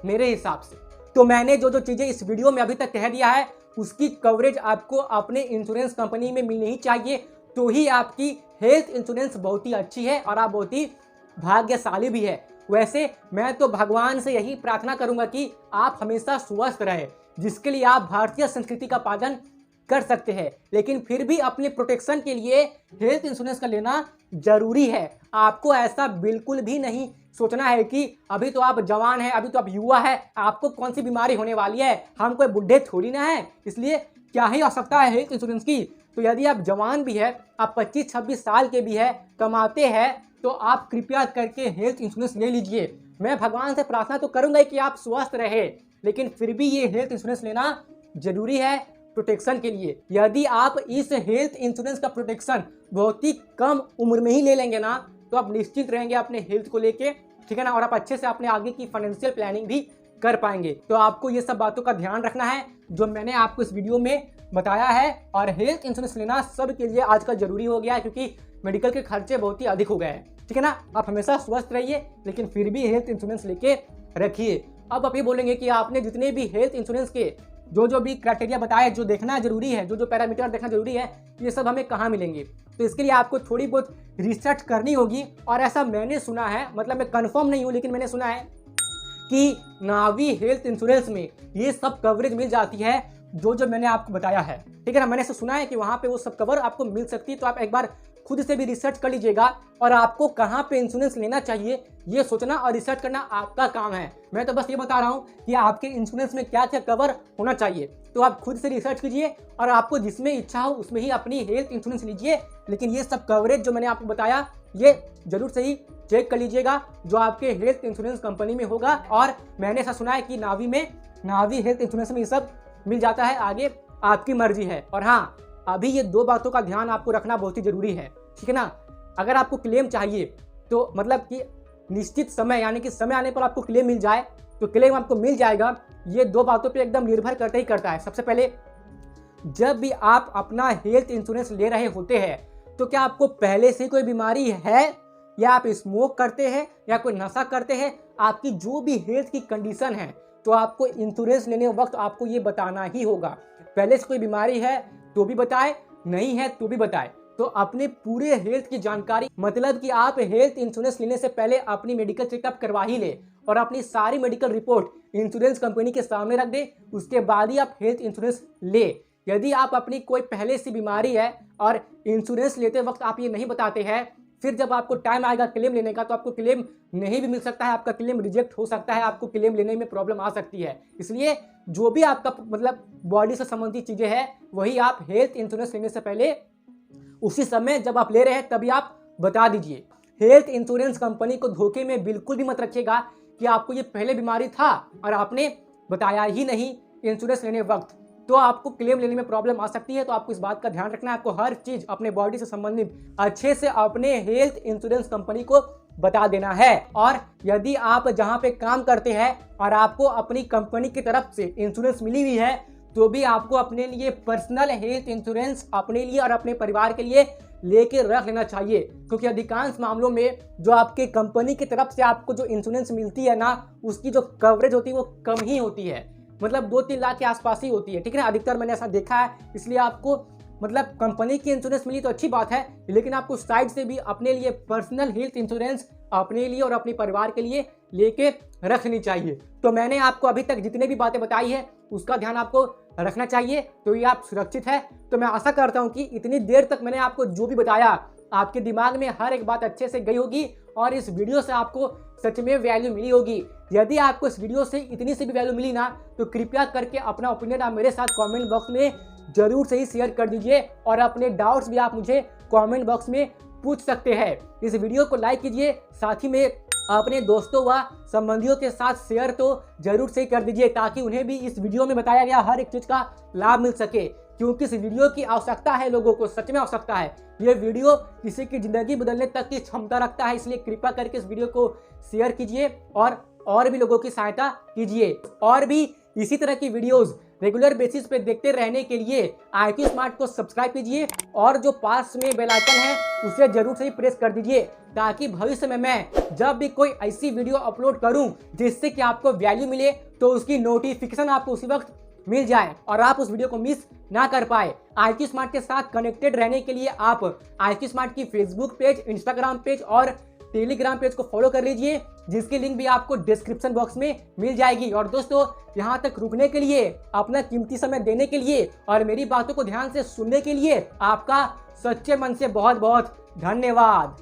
मेरे हिसाब से। तो मैंने जो जो चीज़ें इस वीडियो में अभी तक कह दिया है उसकी कवरेज आपको अपने इंश्योरेंस कंपनी में मिलनी ही चाहिए। तो ही आपकी हेल्थ इंश्योरेंस बहुत ही अच्छी है और आप बहुत ही भाग्यशाली भी है। वैसे मैं तो भगवान से यही प्रार्थना करूंगा कि आप हमेशा स्वस्थ रहे, जिसके लिए आप भारतीय संस्कृति का पालन कर सकते हैं। लेकिन फिर भी अपने प्रोटेक्शन के लिए हेल्थ इंश्योरेंस का लेना जरूरी है। आपको ऐसा बिल्कुल भी नहीं सोचना है कि अभी तो आप जवान हैं, अभी तो आप युवा है, आपको कौन सी बीमारी होने वाली है, हम कोई बुढ़े थोड़ी ना है, इसलिए क्या ही आवश्यकता है हेल्थ इंश्योरेंस की। तो यदि आप जवान भी है, आप 25-26 साल के भी है, कमाते हैं, तो आप कृपया करके हेल्थ इंश्योरेंस ले लीजिए। मैं भगवान से प्रार्थना तो करूंगा कि आप स्वस्थ रहे, लेकिन फिर भी ये हेल्थ इंश्योरेंस लेना जरूरी है प्रोटेक्शन के लिए। यदि आप इस हेल्थ इंश्योरेंस का प्रोटेक्शन बहुत ही कम उम्र में ही ले लेंगे ना, तो आप निश्चित रहेंगे अपने हेल्थ को लेके, ठीक है ना। और आप अच्छे से अपने आगे की फाइनेंशियल प्लानिंग भी कर पाएंगे। तो आपको ये सब बातों का ध्यान रखना है जो मैंने आपको इस वीडियो में बताया है। और हेल्थ इंश्योरेंस लेना सबके लिए आजकल जरूरी हो गया है, क्योंकि मेडिकल के खर्चे बहुत ही अधिक हो गए हैं, ठीक है ना। आप हमेशा स्वस्थ रहिए, लेकिन फिर भी हेल्थ इंश्योरेंस लेके रखिए। अब आप ये बोलेंगे कि आपने जितने भी हेल्थ इंश्योरेंस के जो भी क्राइटेरिया बताए, जो देखना जरूरी है, जो पैरामीटर देखना जरूरी है, ये सब हमें कहाँ मिलेंगे? तो इसके लिए आपको थोड़ी बहुत रिसर्च करनी होगी। और ऐसा मैंने सुना है, मतलब मैं कंफर्म नहीं हूँ, लेकिन मैंने सुना है कि नावी हेल्थ इंश्योरेंस में ये सब कवरेज मिल जाती है जो मैंने आपको बताया है, ठीक है ना। मैंने ऐसा सुना है कि वहाँ पे वो सब कवर आपको मिल सकती है। तो आप एक बार खुद से भी रिसर्च कर लीजिएगा। और आपको कहाँ पे इंश्योरेंस लेना चाहिए ये सोचना और रिसर्च करना आपका काम है। मैं तो बस ये बता रहा हूँ कि आपके इंश्योरेंस में क्या क्या कवर होना चाहिए। तो आप खुद से रिसर्च कीजिए और आपको जिसमें इच्छा हो उसमें ही अपनी हेल्थ इंश्योरेंस लीजिए। लेकिन ये सब कवरेज जो मैंने आपको बताया ये जरूर से ही चेक कर लीजिएगा जो आपके हेल्थ इंश्योरेंस कंपनी में होगा। और मैंने ऐसा सुना है कि नावी हेल्थ इंश्योरेंस में ये सब मिल जाता है। आगे आपकी मर्जी है। और हाँ, अभी ये 2 बातों का ध्यान आपको रखना बहुत ही जरूरी है, ठीक है ना। अगर आपको क्लेम चाहिए तो मतलब कि निश्चित समय, यानी कि समय आने पर आपको क्लेम मिल जाए तो क्लेम आपको मिल जाएगा। ये 2 बातों पे एकदम निर्भर करता ही करता है। सबसे पहले, जब भी आप अपना हेल्थ इंश्योरेंस ले रहे होते हैं तो क्या आपको पहले से कोई बीमारी है, या आप स्मोक करते हैं, या कोई नशा करते हैं, आपकी जो भी हेल्थ की कंडीशन है तो आपको इंश्योरेंस लेने वक्त आपको ये बताना ही होगा। पहले से कोई बीमारी है तो भी बताए, नहीं है तो भी बताए। तो अपने पूरे हेल्थ की जानकारी, मतलब कि आप हेल्थ इंश्योरेंस लेने से पहले अपनी मेडिकल चेकअप करवा ही ले और अपनी सारी मेडिकल रिपोर्ट इंश्योरेंस कंपनी के सामने रख दे, उसके बाद ही आप हेल्थ इंश्योरेंस ले। यदि आप अपनी कोई पहले से बीमारी है और इंश्योरेंस लेते वक्त आप ये नहीं बताते हैं फिर जब आपको टाइम आएगा क्लेम लेने का तो आपको क्लेम नहीं भी मिल सकता है, आपका क्लेम रिजेक्ट हो सकता है, आपको क्लेम लेने में प्रॉब्लम आ सकती है। इसलिए जो भी आपका मतलब बॉडी से संबंधित चीज़ें हैं वही आप हेल्थ इंश्योरेंस लेने से पहले उसी समय जब आप ले रहे हैं तभी आप बता दीजिए। हेल्थ इंश्योरेंस कंपनी को धोखे में बिल्कुल भी मत रखिएगा कि आपको ये पहले बीमारी था और आपने बताया ही नहीं इंश्योरेंस लेने वक्त, तो आपको क्लेम लेने में प्रॉब्लम आ सकती है। तो आपको इस बात का ध्यान रखना है, आपको हर चीज़ अपने बॉडी से संबंधित अच्छे से अपने हेल्थ इंश्योरेंस कंपनी को बता देना है। और यदि आप जहां पे काम करते हैं और आपको अपनी कंपनी की तरफ से इंश्योरेंस मिली हुई है तो भी आपको अपने लिए पर्सनल हेल्थ इंश्योरेंस अपने लिए और अपने परिवार के लिए लेके रख लेना चाहिए, क्योंकि अधिकांश मामलों में जो आपके कंपनी की तरफ से आपको जो इंश्योरेंस मिलती है ना, उसकी जो कवरेज होती है वो कम ही होती है, मतलब 2-3 लाख के आसपास ही होती है, ठीक है ना। अधिकतर मैंने ऐसा देखा है। इसलिए आपको मतलब कंपनी की इंश्योरेंस मिली तो अच्छी बात है, लेकिन आपको साइड से भी अपने लिए पर्सनल हेल्थ इंश्योरेंस अपने लिए और अपने परिवार के लिए लेके रखनी चाहिए। तो मैंने आपको अभी तक जितने भी बातें बताई है उसका ध्यान आपको रखना चाहिए, तो ये आप सुरक्षित है। तो मैं आशा करता हूँ कि इतनी देर तक मैंने आपको जो भी बताया आपके दिमाग में हर एक बात अच्छे से गई होगी और इस वीडियो से आपको सच में वैल्यू मिली होगी। यदि आपको इस वीडियो से इतनी सी भी वैल्यू मिली ना तो कृपया करके अपना ओपिनियन आप मेरे साथ कमेंट बॉक्स में जरूर से ही शेयर कर दीजिए और अपने डाउट्स भी आप मुझे कमेंट बॉक्स में पूछ सकते हैं। इस वीडियो को लाइक कीजिए, साथ ही में अपने दोस्तों व संबंधियों के साथ शेयर तो जरूर से कर दीजिए ताकि उन्हें भी इस वीडियो में बताया गया हर एक चीज़ का लाभ मिल सके, क्योंकि इस वीडियो की आवश्यकता है, लोगों को सच में आवश्यकता है। ये वीडियो किसी की ज़िंदगी बदलने तक की क्षमता रखता है, इसलिए कृपया करके इस वीडियो को शेयर कीजिए और भी लोगों की सहायता कीजिए। और भी इसी तरह की वीडियोज़ रेगुलर बेसिस पे देखते रहने के लिए IQ स्मार्ट को सब्सक्राइब कीजिए और जो पास में बेल आइकन है उसे जरूर से ही प्रेस कर दीजिए ताकि भविष्य में मैं जब भी कोई ऐसी वीडियो अपलोड करूं जिससे कि आपको वैल्यू मिले तो उसकी नोटिफिकेशन आपको उसी वक्त मिल जाए और आप उस वीडियो को मिस ना कर पाए। IQ स्मार्ट के साथ कनेक्टेड रहने के लिए आप IQ स्मार्ट की फेसबुक पेज, इंस्टाग्राम पेज और टेलीग्राम पेज को फॉलो कर लीजिए, जिसकी लिंक भी आपको डिस्क्रिप्शन बॉक्स में मिल जाएगी। और दोस्तों, यहाँ तक रुकने के लिए, अपना कीमती समय देने के लिए और मेरी बातों को ध्यान से सुनने के लिए आपका सच्चे मन से बहुत बहुत धन्यवाद।